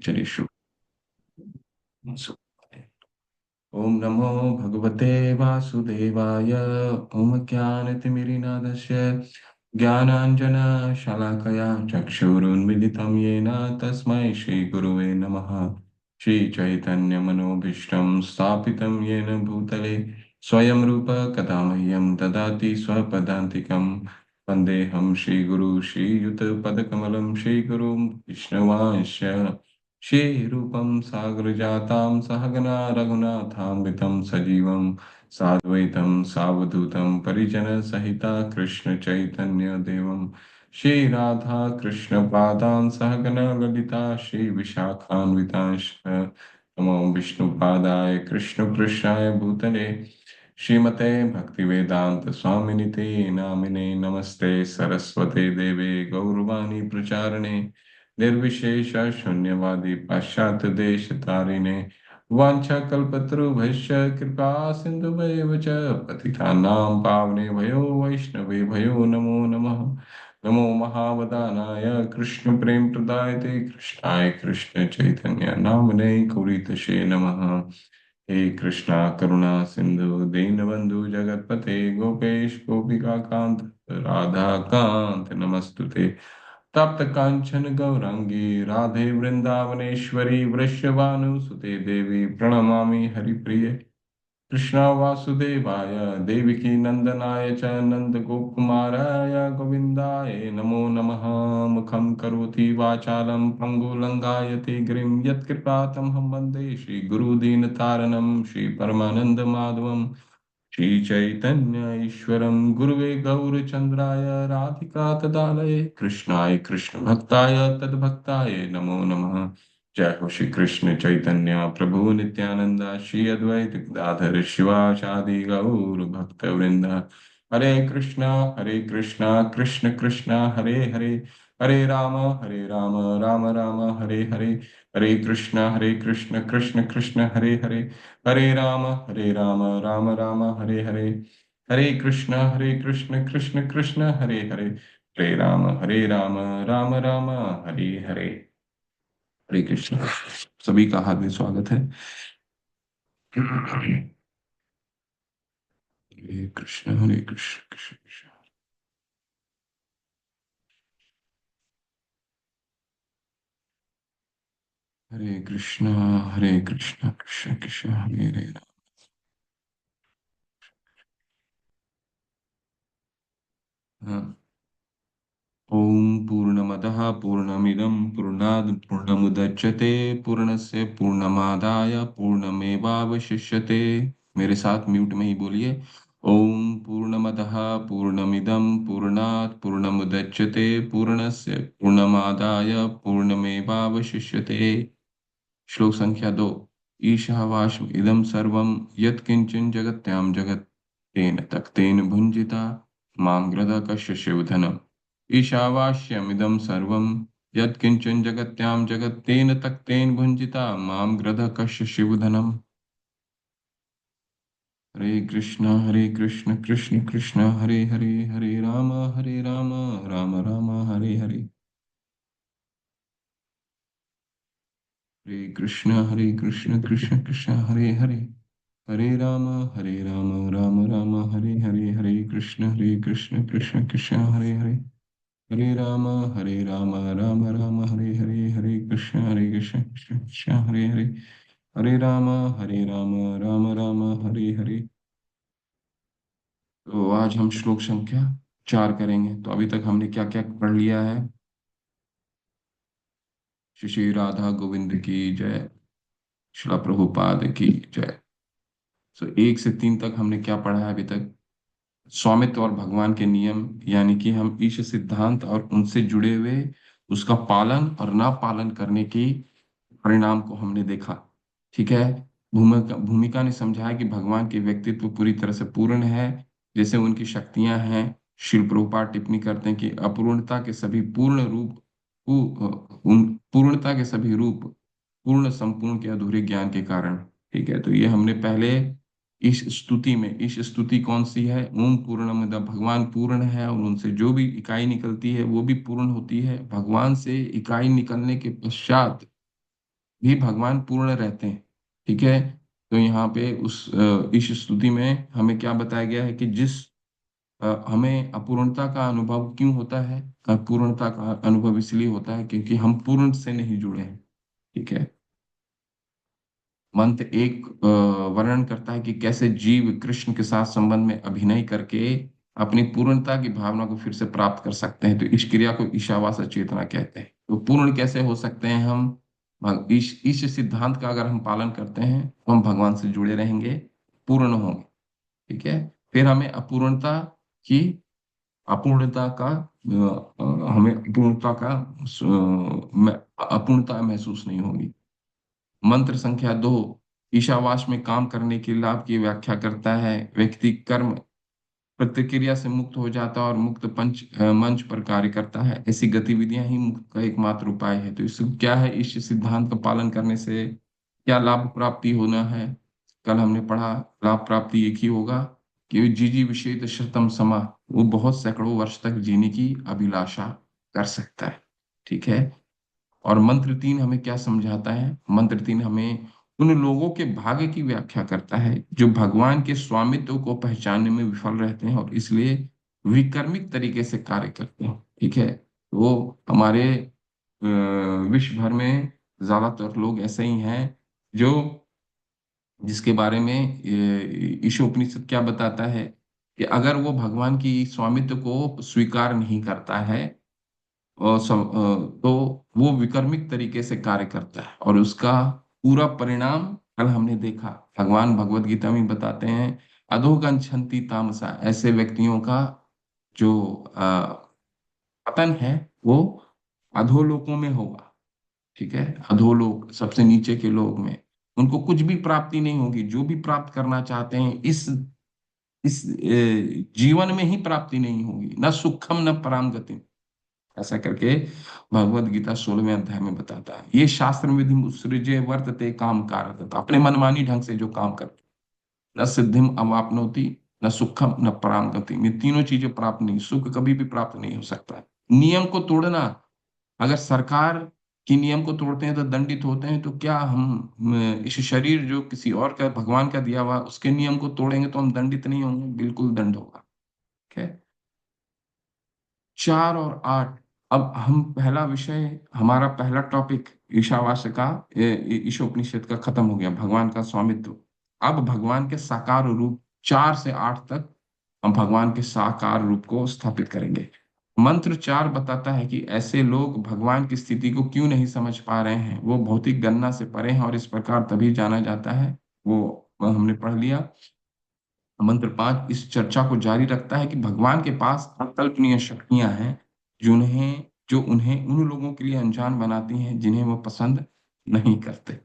चलिए शुरू। ओम नमो भगवते वासुदेवाय। ओम ज्ञानतिमिरिनादस्य ज्ञानाञ्जनशलाकया चक्षुरुन्मिलितं येन तस्मै श्रीगुरुवे नमः। श्रीचैतन्यमनोभीष्टं स्थापितं येन भूतले स्वयं रूप कदा मह्यं ददाति स्वपदान्तिकं। वन्देऽहं श्रीगुरु श्रीयुतपदकमलं श्रीगुरुं विष्णुवांश्च श्रीरूपं सागरजातं सहगना रघुनाथान्वितं सजीवं साद्वैतं सावधूतं परिजनसहिता कृष्णचैतन्यदेवं श्रीराधा कृष्णपादान् सहगना ललिता श्रीविशाखान्वितांश्च नमो विष्णुपादाय कृष्णपृष्ठाय भूतले श्रीमते भक्तिवेदांत स्वामिनिते नामिने नमस्ते सरस्वते देवे गौरवाणी प्रचारिणे निर्विशेष शून्यवादी पाश्चात्य देश तारिणे वाञ्छाकल्पतरुभ्यश्च कृपा सिन्धुभैव च पतितानां पावनेभ्यो वैष्णवेभ्यो नमो नमः। नमो महावदानाय कृष्णप्रेमप्रदायते कृष्णाय कृष्णचैतन्य नामने गौरीतशे नमः। हे कृष्णा करुणा सिंधु दीनबंधु जगतपते गोपेश गोपिकाकांत राधा कांत नमस्तुते। तप्त कांचन गौरांगी राधे वृंदावनेश्वरी वृषभानुसुते देवी प्रणमामि हरिप्रिये। कृष्णा वासुदेवाय देवकी नंदनाय च नंदगोपकुमाराय गोविन्दाय नमो नमः। मुखं करोति वाचालं पङ्गुलङ्घायते गिरिं यत्कृपातमहं वन्दे श्रीगुरुदीनतारणं श्रीपरमानन्दमाधवं श्रीचैतन्य ईश्वरं गुरुवे गौरचन्द्राय राधिका तदालये कृष्णाय कृष्णभक्ताय तद्भक्ताय नमो नमः। जय हो श्री कृष्ण चैतन्य प्रभु नित्यानंद श्री अद्वैत गदाधर शिवाचादि गौर भक्त वृंद। हरे कृष्णा कृष्ण कृष्ण हरे हरे हरे राम राम राम हरे हरे। हरे कृष्ण कृष्ण कृष्ण हरे हरे हरे राम राम राम हरे हरे। हरे कृष्ण कृष्ण कृष्ण हरे राम राम राम हरे हरे। हरे कृष्ण। सभी का हार्दिक स्वागत है। हरे कृष्ण कृष्ण कृष्ण। हरे कृष्ण कृष्ण कृष्ण हरे हरे। हाँ। ओम पूर्णमदः पूर्णमिदं पूर्णात् पूर्णमुदच्यते पूर्णस्य पूर्णमादाय पूर्णमेवावशिष्यते। मेरे साथ म्यूट में ही बोलिए। ओम पूर्णमदः पूर्णमिदं पूर्णात् पूर्णमुदच्यते पूर्णस्य पूर्णमादाय पूर्णमेवावशिष्यते। श्लोक संख्या 2। ईशावास्म इदं सर्वं यत्किंचन जगत्यां जगत् तेन तक्तेन भुञ्जिता मां गृधकस्य शिवधनम्। ईशावास्यमिदं सर्वं यत्किंचन जगत्यां जगत् तेन तक्तेन भुञ्जिता मां गृधकस्य शिवधनम्। हरे कृष्ण कृष्ण कृष्ण हरे हरे हरे राम राम राम हरे हरे। हरे कृष्ण कृष्ण कृष्ण हरे राम राम राम हरे कृष्ण कृष्ण हरे राम राम हरे कृष्ण कृष्ण हरे राम राम हरे। तो आज हम श्लोक संख्या 4 करेंगे। तो अभी तक हमने क्या क्या पढ़ लिया है। श्री श्री राधा गोविंद की जय। श्रील प्रभुपाद की जय। सो 1 से 3 तक हमने क्या पढ़ा है अभी तक। स्वामित्व और भगवान के नियम, यानी कि हम ईश सिद्धांत और उनसे जुड़े हुए उसका पालन और ना पालन करने की परिणाम को हमने देखा। ठीक है। भूमिका भूमिका ने समझाया कि भगवान के व्यक्तित्व पूरी तरह से पूर्ण है, जैसे उनकी शक्तियां हैं। शिल प्रभुपाद टिप्पणी करते हैं कि अपूर्णता के सभी पूर्ण रूप उन पूर्णता के सभी रूप पूर्ण संपूर्ण के अधूरे ज्ञान के कारण। ठीक है। तो ये हमने पहले इस स्तुति कौन सी है। ओम पूर्णमद, भगवान पूर्ण है और उनसे जो भी इकाई निकलती है वो भी पूर्ण होती है। भगवान से इकाई निकलने के पश्चात भी भगवान पूर्ण रहते हैं। ठीक है। तो यहाँ पे इस स्तुति में हमें क्या बताया गया है कि हमें अपूर्णता का अनुभव क्यों होता है। अपूर्णता का अनुभव इसलिए होता है क्योंकि हम पूर्ण से नहीं जुड़े हैं। ठीक है। मंत्र एक वर्णन करता है कि कैसे जीव कृष्ण के साथ संबंध में अभिनय करके अपनी पूर्णता की भावना को फिर से प्राप्त कर सकते हैं। तो इस क्रिया को ईशावास चेतना कहते हैं। तो पूर्ण कैसे हो सकते हैं हम? इस सिद्धांत का अगर हम पालन करते हैं तो हम भगवान से जुड़े रहेंगे, पूर्ण होंगे। ठीक है। फिर हमें की अपूर्णता का हमें अपूर्णता महसूस नहीं होगी। मंत्र संख्या 2 ईशावास में काम करने के लाभ की व्याख्या करता है। व्यक्ति कर्म प्रतिक्रिया से मुक्त हो जाता है और मुक्त मंच पर कार्य करता है। ऐसी गतिविधियां ही मुक्त का एकमात्र उपाय है। तो इस क्या है, इस सिद्धांत का पालन करने से क्या लाभ प्राप्ति होना है? कल हमने पढ़ा, लाभ प्राप्ति एक ही होगा कि जीजी विषेद शतम समा, वो बहुत सैकड़ों वर्ष तक जीने की अभिलाषा कर सकता है। ठीक है। और मंत्र 3 हमें क्या समझाता है? मंत्र 3 हमें उन लोगों के भाग्य की व्याख्या करता है जो भगवान के स्वामित्व को पहचानने में विफल रहते हैं और इसलिए विकर्मिक तरीके से कार्य करते हैं। ठीक है। वो हमारे विश्व भर में ज्यादातर लोग ऐसे ही हैं जो जिसके बारे में ईशोपनिषद क्या बताता है कि अगर वो भगवान की स्वामित्व को स्वीकार नहीं करता है तो वो विकर्मिक तरीके से कार्य करता है और उसका पूरा परिणाम कल हमने देखा। भगवान भगवत गीता में बताते हैं, अधोगच्छन्ति तामसा, ऐसे व्यक्तियों का जो पतन है वो अधोलोकों में होगा। ठीक है। अधोलोक, सबसे नीचे के लोक में उनको कुछ भी प्राप्ति नहीं होगी। जो भी प्राप्त करना चाहते हैं इस जीवन में ही प्राप्ति नहीं होगी, न सुखम न पराम गति, ऐसा करके भगवत गीता 16वें अध्याय में बताता है। ये शास्त्र विधि उत्सृज्य वर्तते काम कारक, अपने मनमानी ढंग से जो काम करते, न सिद्धिम अवाप्नोति न सुखम न पराम गति, ये तीनों चीजें प्राप्त नहीं, सुख कभी भी प्राप्त नहीं हो सकता। नियम को तोड़ना, अगर सरकार की नियम को तोड़ते हैं तो दंडित होते हैं, तो क्या हम इस शरीर जो किसी और का, भगवान का दिया हुआ, उसके नियम को तोड़ेंगे तो हम दंडित नहीं होंगे? बिल्कुल दंड होगा। ठीक है। 4 और 8, अब हम पहला विषय, हमारा पहला टॉपिक ईशावास्य का, ईशोपनिषद का खत्म हो गया, भगवान का स्वामित्व। अब भगवान के साकार रूप 4 से 8 तक हम भगवान के साकार रूप को स्थापित करेंगे। मंत्र 4 बताता है कि ऐसे लोग भगवान की स्थिति को क्यों नहीं समझ पा रहे हैं। वो भौतिक गणना से परे हैं और इस प्रकार तभी जाना जाता है। वो हमने पढ़ लिया। मंत्र 5 इस चर्चा को जारी रखता है कि भगवान के पास अकल्पनीय शक्तियां हैं जो उन्हें उन लोगों के लिए अनजान बनाती हैं जिन्हें वो पसंद नहीं करते।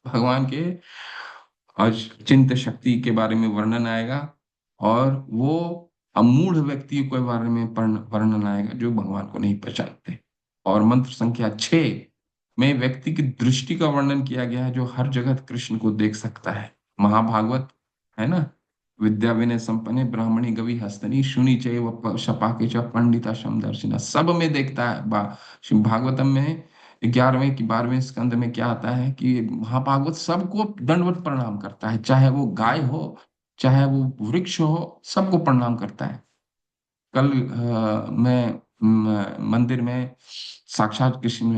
भगवान के अचिंत्य शक्ति के बारे में वर्णन आएगा और वो अमूढ़ व्यक्ति के बारे में वर्णन आएगा जो भगवान को नहीं पहचानते। और मंत्र संख्या 6 में व्यक्ति की दृष्टि का वर्णन किया गया है जो हर जगह कृष्ण को देख सकता है। महाभागवत है ना, विद्या विनय संपन्ने ब्राह्मणी गवि हस्तनी शुनि चैव शपाके च पंडिता दर्शिना, सब में देखता है। शिव भागवतम में 11वें की 12वें स्कंद में क्या आता है कि महाभागवत सबको दंडवत प्रणाम करता है, चाहे वो गाय हो चाहे वो वृक्ष हो, सबको प्रणाम करता है। कल मैं मंदिर में साक्षात कृष्ण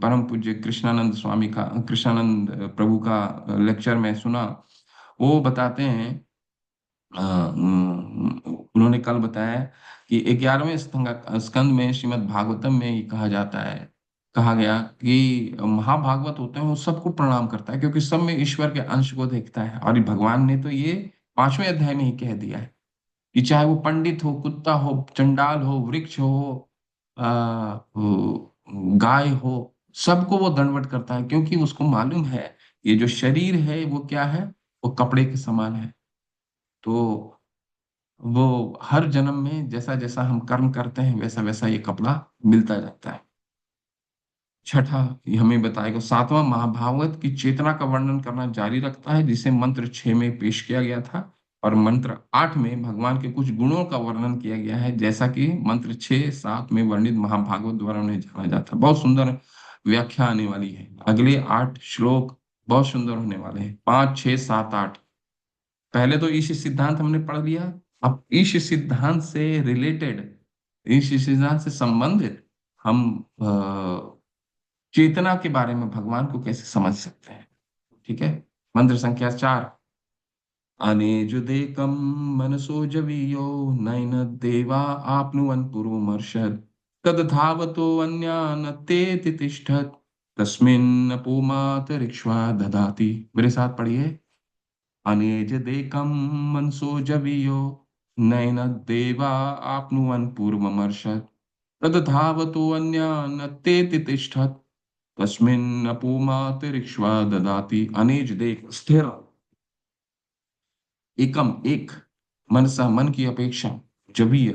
परम पूज्य कृष्णानंद प्रभु का लेक्चर में सुना। वो बताते हैं, उन्होंने कल बताया कि 11वें स्कंद में श्रीमद् भागवतम में ये कहा गया कि महाभागवत होते हैं वो सबको प्रणाम करता है क्योंकि सब में ईश्वर के अंश को देखता है। और ये भगवान ने तो ये 5वें अध्याय में ही कह दिया है कि चाहे वो पंडित हो, कुत्ता हो, चंडाल हो, वृक्ष हो, गाय हो, सबको वो दंडवत करता है क्योंकि उसको मालूम है ये जो शरीर है वो क्या है, वो कपड़े के समान है। तो वो हर जन्म में जैसा जैसा हम कर्म करते हैं वैसा वैसा ये कपड़ा मिलता जाता है। छठा, ये हमें बताएगा 7वां महाभारत की चेतना का वर्णन करना जारी रखता है जिसे मंत्र 6 में पेश किया गया था। और मंत्र 8 में भगवान के कुछ गुणों का वर्णन किया गया है जैसा कि मंत्र 6 7 में वर्णित महाभागवत द्वारा उन्हें जाना जाता है। बहुत सुंदर व्याख्या आने वाली है। अगले 8 श्लोक बहुत सुंदर होने वाले हैं, 5, 6, 7, 8। पहले तो ईश सिद्धांत हमने पढ़ लिया। अब ईश सिद्धांत से रिलेटेड, ईश सिद्धांत से संबंधित हम चेतना के बारे में भगवान को कैसे समझ सकते हैं। ठीक है। मंत्र संख्या 4। अनेजुदेकं मनसो जवीयो नैन देवा आप्नुवन् पूर्वमर्षत् तद्धावतो अन्यानतेति तिष्ठत् तस्मिन्नपो मातरिक्ष्वा ददाति। मेरे साथ पढ़िए। अनेजुदेकं मनसो जवीयो नैन देवा आप्नुवन् पूर्वमर्षत् तद्धावतो अन्यानतेति तिष्ठत् तस्मिन्नपो मातरिक्ष्वा ददाति। अनेज देख, स्थिर, एकम एक, मनसा मन की अपेक्षा, जबीय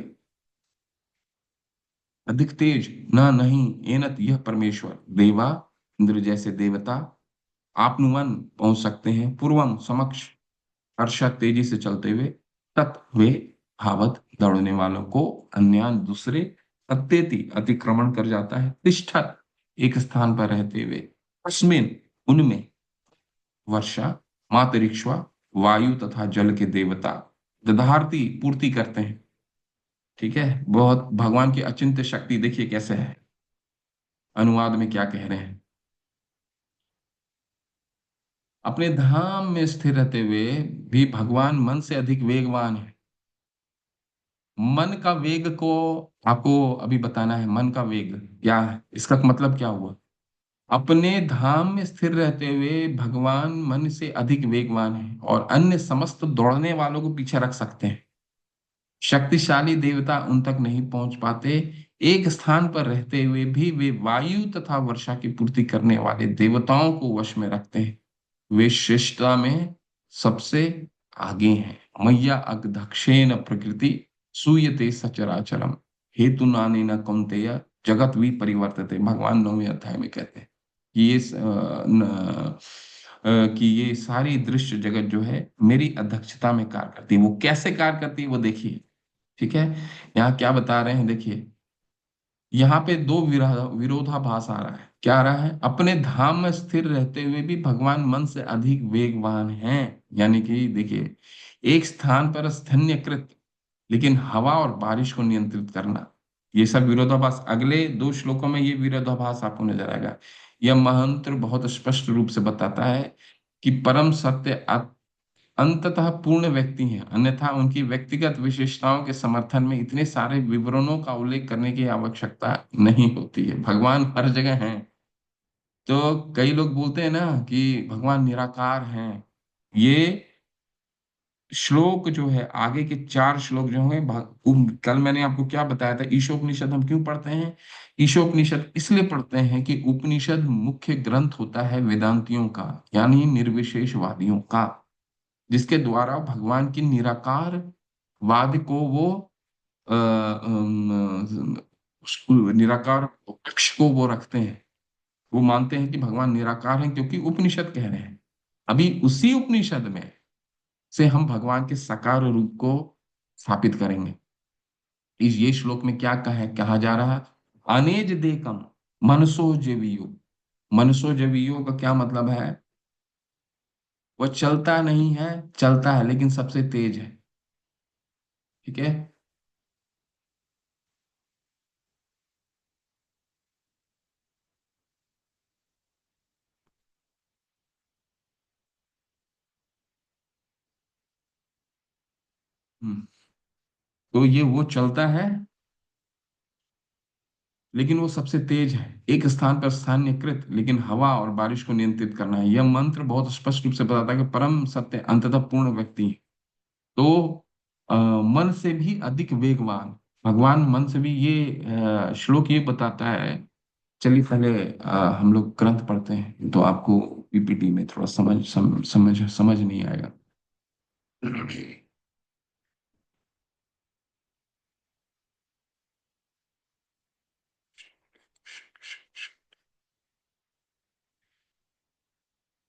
अधिक तेज, ना नहीं, एनत यह परमेश्वर, देवा इंद्र जैसे देवता, आपनुवन पहुंच सकते हैं, पूर्वम समक्ष, हर्षात तेजी से चलते हुए, तत् वे भावत दौड़ने वालों को, अन्यान दूसरे, अत्यति अतिक्रमण कर जाता है, तिष्ठत एक स्थान पर रहते हुए, तस्मिन उनमें, वर्षा, मातरिक्ष्वा वायु तथा जल के देवता, दधारती पूर्ति करते हैं। ठीक है। बहुत भगवान की अचिंत्य शक्ति देखिए कैसे है। अनुवाद में क्या कह रहे हैं। अपने धाम में स्थिर रहते हुए भी भगवान मन से अधिक वेगवान है। मन का वेग को आपको अभी बताना है। मन का वेग क्या है, इसका मतलब क्या हुआ। अपने धाम में स्थिर रहते हुए भगवान मन से अधिक वेगवान है और अन्य समस्त दौड़ने वालों को पीछे रख सकते हैं। शक्तिशाली देवता उन तक नहीं पहुंच पाते। एक स्थान पर रहते हुए भी वे वायु तथा वर्षा की पूर्ति करने वाले देवताओं को वश में रखते हैं। वे श्रेष्ठता में सबसे आगे हैं। मैया अगधक्षेण प्रकृति सूयते सचराचरम हेतु नानेन कौन्तेय जगत विपरिवर्तते। भगवान 9वें अध्याय में कहते हैं कि कि ये सारी दृश्य जगत जो है मेरी अध्यक्षता में कार्य करती है। वो कैसे कार्य करती है वो देखिए। ठीक है। यहाँ क्या बता रहे हैं देखिए। यहाँ पे दो विरोधाभास आ रहा है। क्या आ रहा है, अपने धाम में स्थिर रहते हुए भी भगवान मन से अधिक वेगवान हैं। यानी कि देखिए, एक स्थान पर स्थन्यकृत लेकिन हवा और बारिश को नियंत्रित करना, ये सब विरोधाभास अगले 2 श्लोकों में ये विरोधाभास आपको नजर आएगा। यह मंत्र बहुत स्पष्ट रूप से बताता है कि परम सत्य अंततः पूर्ण व्यक्ति हैं, अन्यथा उनकी व्यक्तिगत विशेषताओं के समर्थन में इतने सारे विवरणों का उल्लेख करने की आवश्यकता नहीं होती है। भगवान हर जगह हैं। तो कई लोग बोलते हैं ना कि भगवान निराकार हैं। ये श्लोक जो है, आगे के 4 श्लोक जो है, कल मैंने आपको क्या बताया था, ईशोपनिषद हम क्यों पढ़ते हैं। ईशोपनिषद इसलिए पढ़ते हैं कि उपनिषद मुख्य ग्रंथ होता है वेदांतियों का, यानी निर्विशेषवादियों का, जिसके द्वारा भगवान की निराकार वाद को वो निराकार पक्ष को वो रखते हैं। वो मानते हैं कि भगवान निराकार हैं क्योंकि उपनिषद कह रहे हैं। अभी उसी उपनिषद में से हम भगवान के साकार रूप को स्थापित करेंगे। इस ये श्लोक में क्या कहा जा रहा है, अनेज देकम मनसो जवीयो। मनसो जवीयो का क्या मतलब है, वो चलता नहीं है, चलता है लेकिन सबसे तेज है। ठीक है। हम्म। तो ये वो चलता है लेकिन वो सबसे तेज है, एक स्थान पर स्थानीयकृत लेकिन हवा और बारिश को नियंत्रित करना है। यह मंत्र बहुत स्पष्ट रूप से बताता है कि परम सत्य अंततः पूर्ण व्यक्ति है। तो मन से भी अधिक वेगवान भगवान, मन से भी, ये श्लोक ये बताता है। चलिए पहले हम लोग ग्रंथ पढ़ते हैं तो आपको पीपीटी में थोड़ा समझ नहीं आएगा।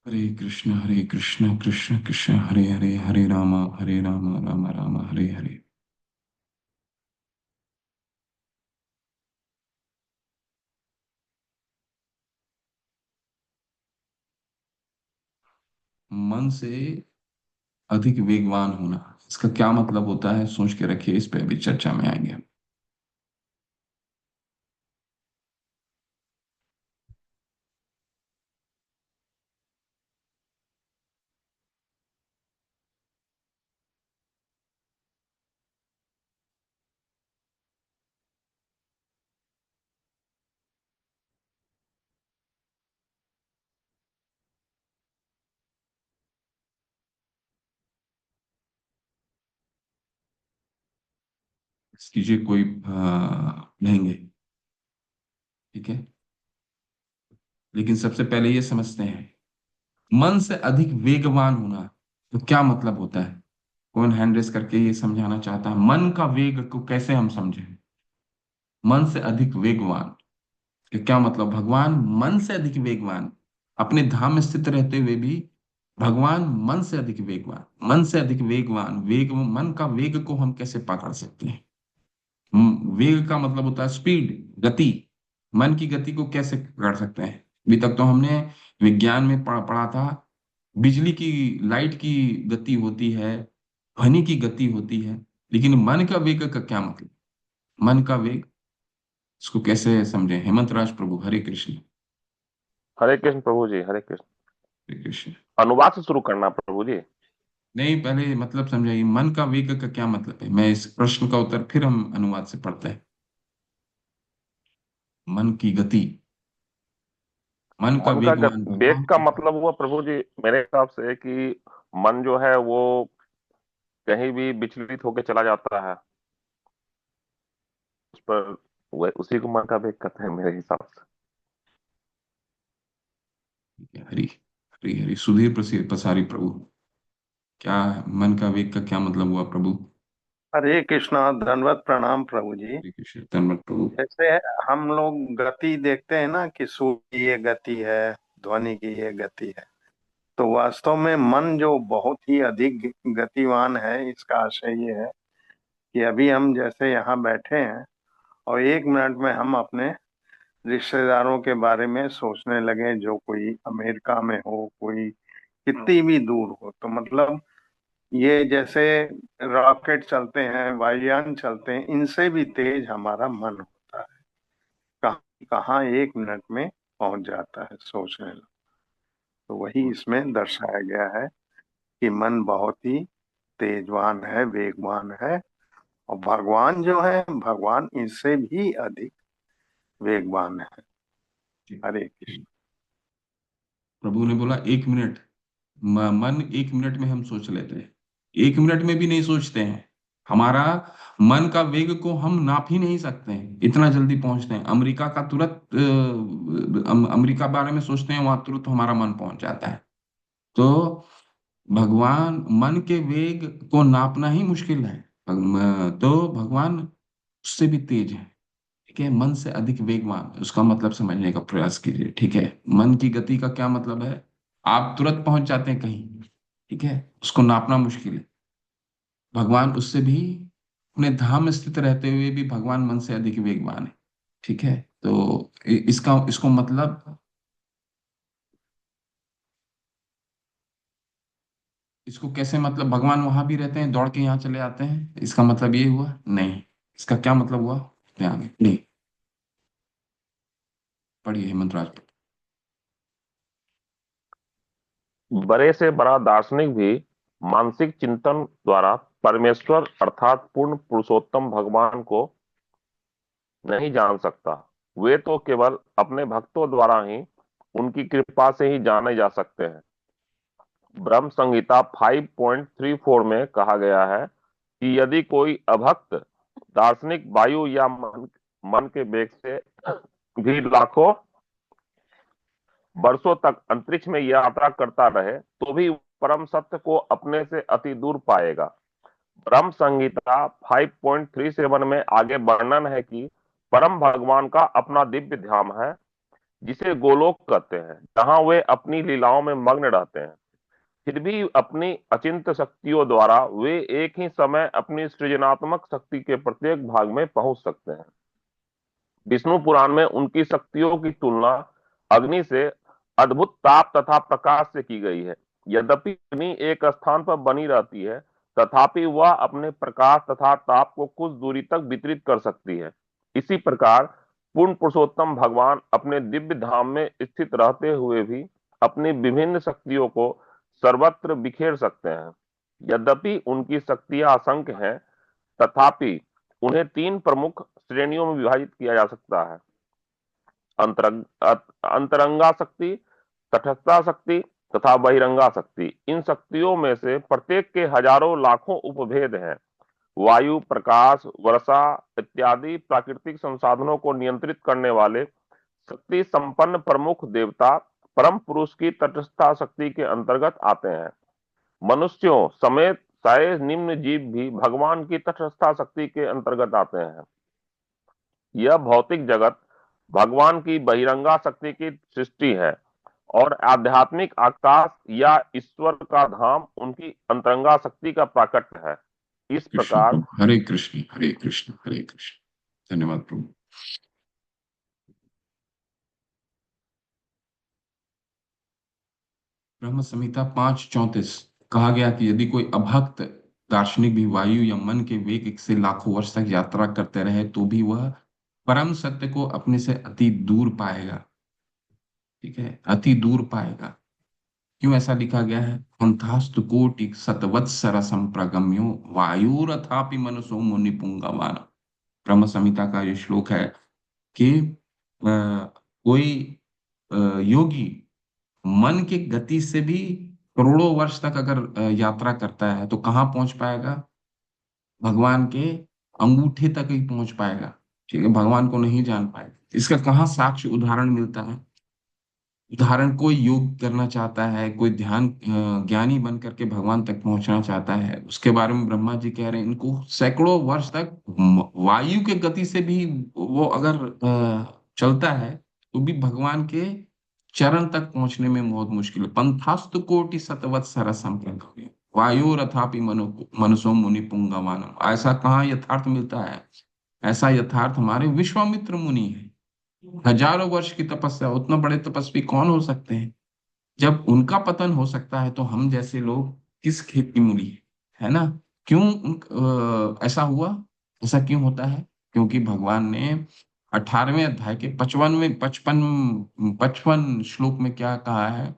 हरे कृष्ण कृष्ण कृष्ण हरे हरे, हरे राम राम राम हरे हरे। मन से अधिक वेगवान होना, इसका क्या मतलब होता है, सोच के रखिए, इस पे अभी चर्चा में आएंगे हम। कीजिए कोई लेंगे, ठीक है। लेकिन सबसे पहले ये समझते हैं, मन से अधिक वेगवान होना तो क्या मतलब होता है। कौन हैंड रेस करके ये समझाना चाहता है, मन का वेग को कैसे हम समझें। मन से अधिक वेगवान कि क्या मतलब, भगवान मन से अधिक वेगवान, अपने धाम में स्थित रहते हुए भी भगवान मन से अधिक वेगवान, मन से अधिक वेगवान, वेग, मन का वेग को हम कैसे पकड़ सकते हैं। वेग का मतलब होता है स्पीड, गति। मन की गति को कैसे पकड़ सकते हैं। अभी तक तो हमने विज्ञान में पढ़ा था, बिजली की, लाइट की गति होती है, ध्वनि की गति होती है, लेकिन मन का वेग का क्या मतलब। मन का वेग, इसको कैसे समझें। हेमंत राज प्रभु, हरे कृष्ण। हरे कृष्ण प्रभु जी, हरे कृष्ण। हरे कृष्ण। अनुवाद से शुरू करना प्रभु जी। नहीं, पहले मतलब समझाइए, मन का वेग का क्या मतलब है, मैं इस प्रश्न का उत्तर फिर हम अनुवाद से पढ़ते हैं। मन की गति, मन का मन का वेगवान वेग भगवान का की। मतलब हुआ प्रभु जी, मेरे हिसाब से कि मन जो है वो कहीं भी विचलित होकर चला जाता है, उस पर वह उसी को मन का वेग कहते हैं मेरे हिसाब से। हरि हरि हरि, सुधीर प्रसिद्ध पसारी प्रभु, क्या मन का वेग का क्या मतलब हुआ प्रभु। हरे कृष्णा, दंडवत प्रणाम प्रभु जी। हरे कृष्ण, धन्यवाद प्रभु। जैसे हम लोग गति देखते हैं ना कि सूर्य की ये गति है, ध्वनि की ये गति है, तो वास्तव में मन जो बहुत ही अधिक गतिवान है, इसका आशय ये है कि अभी हम जैसे यहाँ बैठे हैं और 1 मिनट में हम अपने रिश्तेदारों के बारे में सोचने लगे, जो कोई अमेरिका में हो, कोई कितनी भी दूर हो। तो मतलब ये जैसे रॉकेट चलते हैं, वायुयान चलते हैं, इनसे भी तेज हमारा मन होता है। कहाँ कहाँ 1 मिनट में पहुंच जाता है सोचने लो। तो वही इसमें दर्शाया गया है कि मन बहुत ही तेजवान है, वेगवान है। और भगवान जो है, भगवान इससे भी अधिक वेगवान है। हरे कृष्ण। प्रभु ने बोला 1 मिनट, मन 1 मिनट में हम सोच लेते हैं, 1 मिनट में भी नहीं सोचते हैं। हमारा मन का वेग को हम नाप ही नहीं सकते हैं, इतना जल्दी पहुंचते हैं। अमेरिका का तुरंत अमेरिका बारे में सोचते हैं, वहां तुरंत हमारा मन पहुंच जाता है। तो भगवान, मन के वेग को नापना ही मुश्किल है। तो भगवान उससे भी तेज है, ठीक है। मन से अधिक वेगवान, उसका मतलब समझने का प्रयास कीजिए, ठीक है। मन की गति का क्या मतलब है, आप तुरंत पहुंच जाते हैं कहीं, ठीक है, उसको नापना मुश्किल है। भगवान उससे भी, अपने धाम में स्थित रहते हुए भी भगवान मन से अधिक वेगवान है, ठीक है। तो इसका, इसको मतलब, इसको कैसे मतलब, भगवान वहां भी रहते हैं, दौड़ के यहाँ चले आते हैं, इसका मतलब ये हुआ नहीं। इसका क्या मतलब हुआ, ध्यान नहीं। पढ़िए हेमंत राज। बड़े से बड़ा दार्शनिक भी मानसिक चिंतन द्वारा परमेश्वर अर्थात पूर्ण पुरुषोत्तम भगवान को नहीं जान सकता। वे तो केवल अपने भक्तों द्वारा ही उनकी कृपा से ही जाने जा सकते हैं। ब्रह्म संहिता 5.34 में कहा गया है कि यदि कोई अभक्त दार्शनिक वायु या मन के वेग से भी लाखों वर्षों तक अंतरिक्ष में यात्रा करता रहे तो भी परम सत्य को अपने से अति दूर पाएगा। ब्रह्म संहिता 5.37 में आगे वर्णन है कि परम भगवान का अपना दिव्य धाम है, जिसे गोलोक कहते हैं, जहां वे अपनी लीलाओं में मग्न रहते हैं। फिर भी अपनी अचिंत्य शक्तियों द्वारा वे एक ही समय अपनी सृजनात्मक शक्ति के प्रत्येक भाग में पहुंच सकते हैं। विष्णु पुराण में उनकी शक्तियों की तुलना अग्नि से, अद्भुत ताप तथा प्रकाश से की गई है। यद्यपि अग्नि एक स्थान पर बनी रहती है, तथापि वह अपने प्रकाश तथा ताप को कुछ दूरी तक वितरित कर सकती है। इसी प्रकार पूर्ण पुरुषोत्तम भगवान अपने दिव्य धाम में स्थित रहते हुए भी अपनी विभिन्न शक्तियों को सर्वत्र बिखेर सकते हैं। यद्यपि उनकी शक्तियां असंख्य हैं, तथापि उन्हें तीन प्रमुख श्रेणियों में विभाजित किया जा सकता है: अंतरंगा शक्ति, तटस्था शक्ति तथा बहिरंगा शक्ति। इन शक्तियों में से प्रत्येक के हजारों लाखों उपभेद हैं। वायु, प्रकाश, वर्षा इत्यादि प्राकृतिक संसाधनों को नियंत्रित करने वाले शक्ति संपन्न प्रमुख देवता परम पुरुष की तटस्था शक्ति के अंतर्गत आते हैं। मनुष्यों समेत सारे निम्न जीव भी भगवान की तटस्था शक्ति के अंतर्गत आते हैं। यह भौतिक जगत भगवान की बहिरंगा शक्ति की सृष्टि है और आध्यात्मिक आकाश या ईश्वर का धाम उनकी अंतरंगा शक्ति का प्राकट्य है। इस कृष्ण प्रकार प्रभु, हरे कृष्ण हरे कृष्ण हरे कृष्ण। धन्यवाद प्रभु। ब्रह्म संहिता 5:34 कहा गया कि यदि कोई अभक्त दार्शनिक भी वायु या मन के वेग से लाखों वर्ष तक यात्रा करते रहे तो भी वह परम सत्य को अपने से अति दूर पाएगा। ठीक है, अति दूर पाएगा। क्यों ऐसा लिखा गया है? अंतस्तु कोटि शतवत्सर संप्रगम्यो वायुरथापि मनसो मुनि पुंगवान। ब्रह्म संहिता का ये श्लोक है कि कोई योगी मन की गति से भी करोड़ों वर्ष तक अगर यात्रा करता है तो कहाँ पहुंच पाएगा? भगवान के अंगूठे तक ही पहुंच पाएगा। ठीक है, भगवान को नहीं जान पाएगा। इसका कहाँ साक्ष्य उदाहरण मिलता है? उदाहरण, कोई योग करना चाहता है, कोई ध्यान ज्ञानी बन करके भगवान तक पहुंचना चाहता है, उसके बारे में ब्रह्मा जी कह रहे हैं इनको सैकड़ों वर्ष तक वायु के गति से भी वो अगर चलता है तो भी भगवान के चरण तक पहुंचने में बहुत मुश्किल है। पंथास्तु कोटि शतवत्सर संप्रगम्य वायुरथापि मनसो मुनि पुंगवानम। ऐसा कहाँ यथार्थ मिलता है? ऐसा यथार्थ हमारे विश्वामित्र मुनि है। हजारों वर्ष की तपस्या, उतना बड़े तपस्वी कौन हो सकते हैं? जब उनका पतन हो सकता है तो हम जैसे लोग किस खेत की मूली है ना? क्यों ऐसा हुआ? ऐसा क्यों होता है? क्योंकि भगवान ने 18वें अध्याय के 55 श्लोक में क्या कहा है?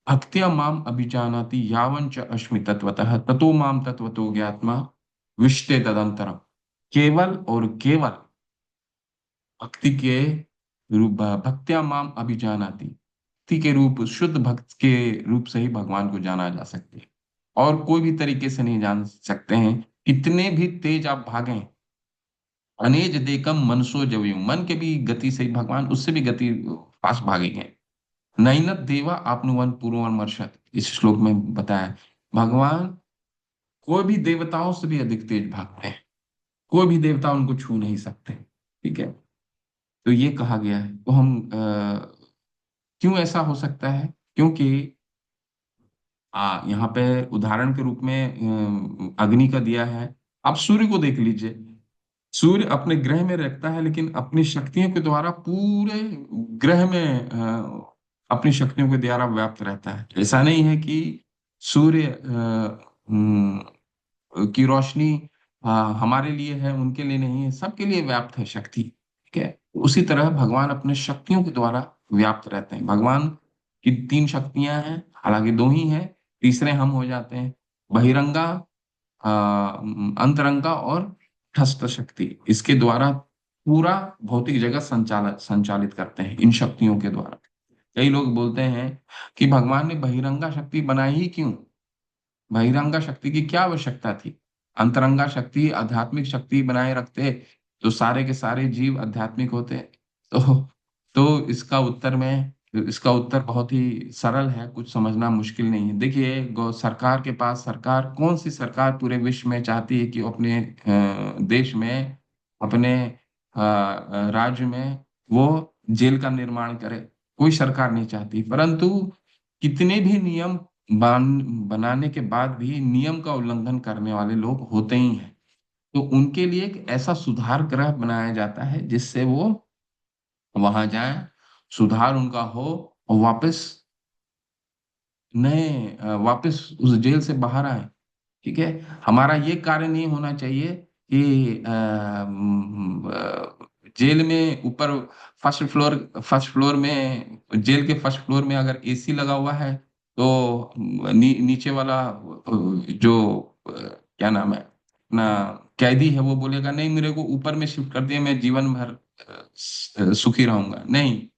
भक्त्या माम अभिजानाति यावं च अस्मि तत्वतः ततो माम तत्वतो ज्ञात्मा विशते तदंतरम। केवल और केवल भक्ति के रूप, भक्त्या माम अभिजानाति, भक्ति के रूप, शुद्ध भक्त के रूप से ही भगवान को जाना जा सकते हैं और कोई भी तरीके से नहीं जान सकते हैं। कितने भी तेज आप भागें, अनेज देखम मनसो जवयु, मन के भी गति से ही भगवान उससे भी गति पास भागेंगे। नैनत देवा आपनुवन पूर्वमर्शत, इस श्लोक में बताया भगवान कोई भी देवताओं से भी अधिक तेज भागते हैं। कोई भी देवता उनको छू नहीं सकते। ठीक है, तो ये कहा गया है। तो हम क्यों ऐसा हो सकता है? क्योंकि यहाँ पे उदाहरण के रूप में अग्नि का दिया है। आप सूर्य को देख लीजिए। सूर्य अपने ग्रह में रहता है लेकिन अपनी शक्तियों के द्वारा पूरे ग्रह में अपनी शक्तियों के द्वारा व्याप्त रहता है। ऐसा नहीं है कि सूर्य की रोशनी हमारे लिए है, उनके लिए नहीं है, सबके लिए व्याप्त है शक्ति। ठीक है, उसी तरह भगवान अपने शक्तियों के द्वारा व्याप्त रहते हैं। भगवान की तीन शक्तियां हैं, हालांकि दो ही हैं, तीसरे हम हो जाते हैं। बहिरंगा, अंतरंगा और ठस्थ शक्ति, इसके द्वारा पूरा भौतिक जगत संचालित संचालित करते हैं इन शक्तियों के द्वारा। कई लोग बोलते हैं कि भगवान ने बहिरंगा शक्ति बनाई ही क्यों? बहिरंगा शक्ति की क्या आवश्यकता थी? अंतरंगा शक्ति, आध्यात्मिक शक्ति बनाए रखते तो सारे के सारे जीव आध्यात्मिक होते। तो इसका उत्तर बहुत ही सरल है, कुछ समझना मुश्किल नहीं है। देखिए, सरकार के पास, सरकार कौन सी सरकार पूरे विश्व में चाहती है कि वो अपने देश में, अपने राज्य में वो जेल का निर्माण करे? कोई सरकार नहीं चाहती। परंतु कितने भी नियम बनाने के बाद भी नियम का उल्लंघन करने वाले लोग होते ही हैं। तो उनके लिए एक ऐसा सुधार गृह बनाया जाता है जिससे वो वहां जाए, सुधार उनका हो और वापस नए वापस उस जेल से बाहर आए। ठीक है। हमारा ये कार्य नहीं होना चाहिए कि जेल में ऊपर फर्स्ट फ्लोर में, जेल के फर्स्ट फ्लोर में अगर एसी लगा हुआ है तो नीचे वाला जो क्या नाम है ना, कैदी है, वो बोलेगा नहीं मेरे को ऊपर में शिफ्ट कर दिया, मैं जीवन भर सुखी रहूंगा। नहीं,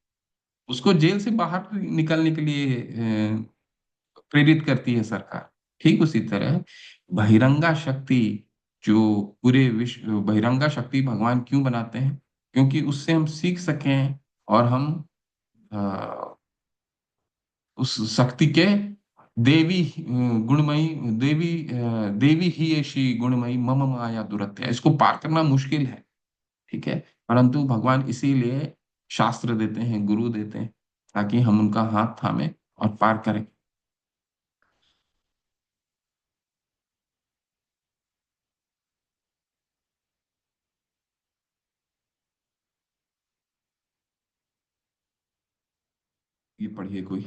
उसको जेल से बाहर निकलने के लिए प्रेरित करती है सरकार। ठीक उसी तरह बहिरंगा शक्ति, जो पूरे विश्व, बहिरंगा शक्ति भगवान क्यों बनाते हैं? क्योंकि उससे हम सीख सकें और हम अ, उस शक्ति के देवी गुणमयी, देवी ही ऐसी गुणमयी मम माया दुरत्य, इसको पार करना मुश्किल है। ठीक है। परंतु भगवान इसीलिए शास्त्र देते हैं, गुरु देते हैं, ताकि हम उनका हाथ थामे और पार करें। ये पढ़िए कोई।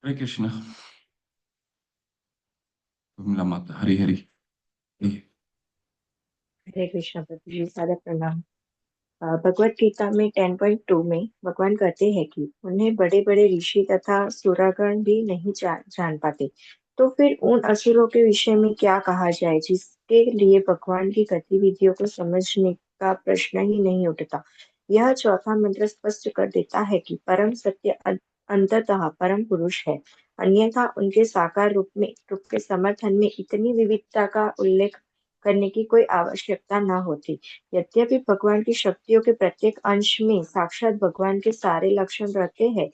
हरे कृष्ण। विमला माता, हरी हरी हरी। हरे कृष्ण प्रभु जी, सादर प्रणाम। भगवत गीता में 10.2 में भगवान कहते हैं कि उन्हें बड़े बड़े ऋषि तथा सुरगण भी नहीं जान पाते। तो फिर उन असुरों के विषय में क्या कहा जाए जिसके लिए भगवान की गतिविधियों को समझने का प्रश्न ही नहीं उठता। यह चौथा मंत्र स्पष्ट कर देता है कि परम सत्य अंततः परम पुरुष है, अन्यथा उनके साकार रूप के समर्थन में इतनी विविधता का उल्लेख करने की कोई आवश्यकता न होती। यद्यपि भगवान की शक्तियों के प्रत्येक अंश में साक्षात भगवान के सारे लक्षण रहते हैं,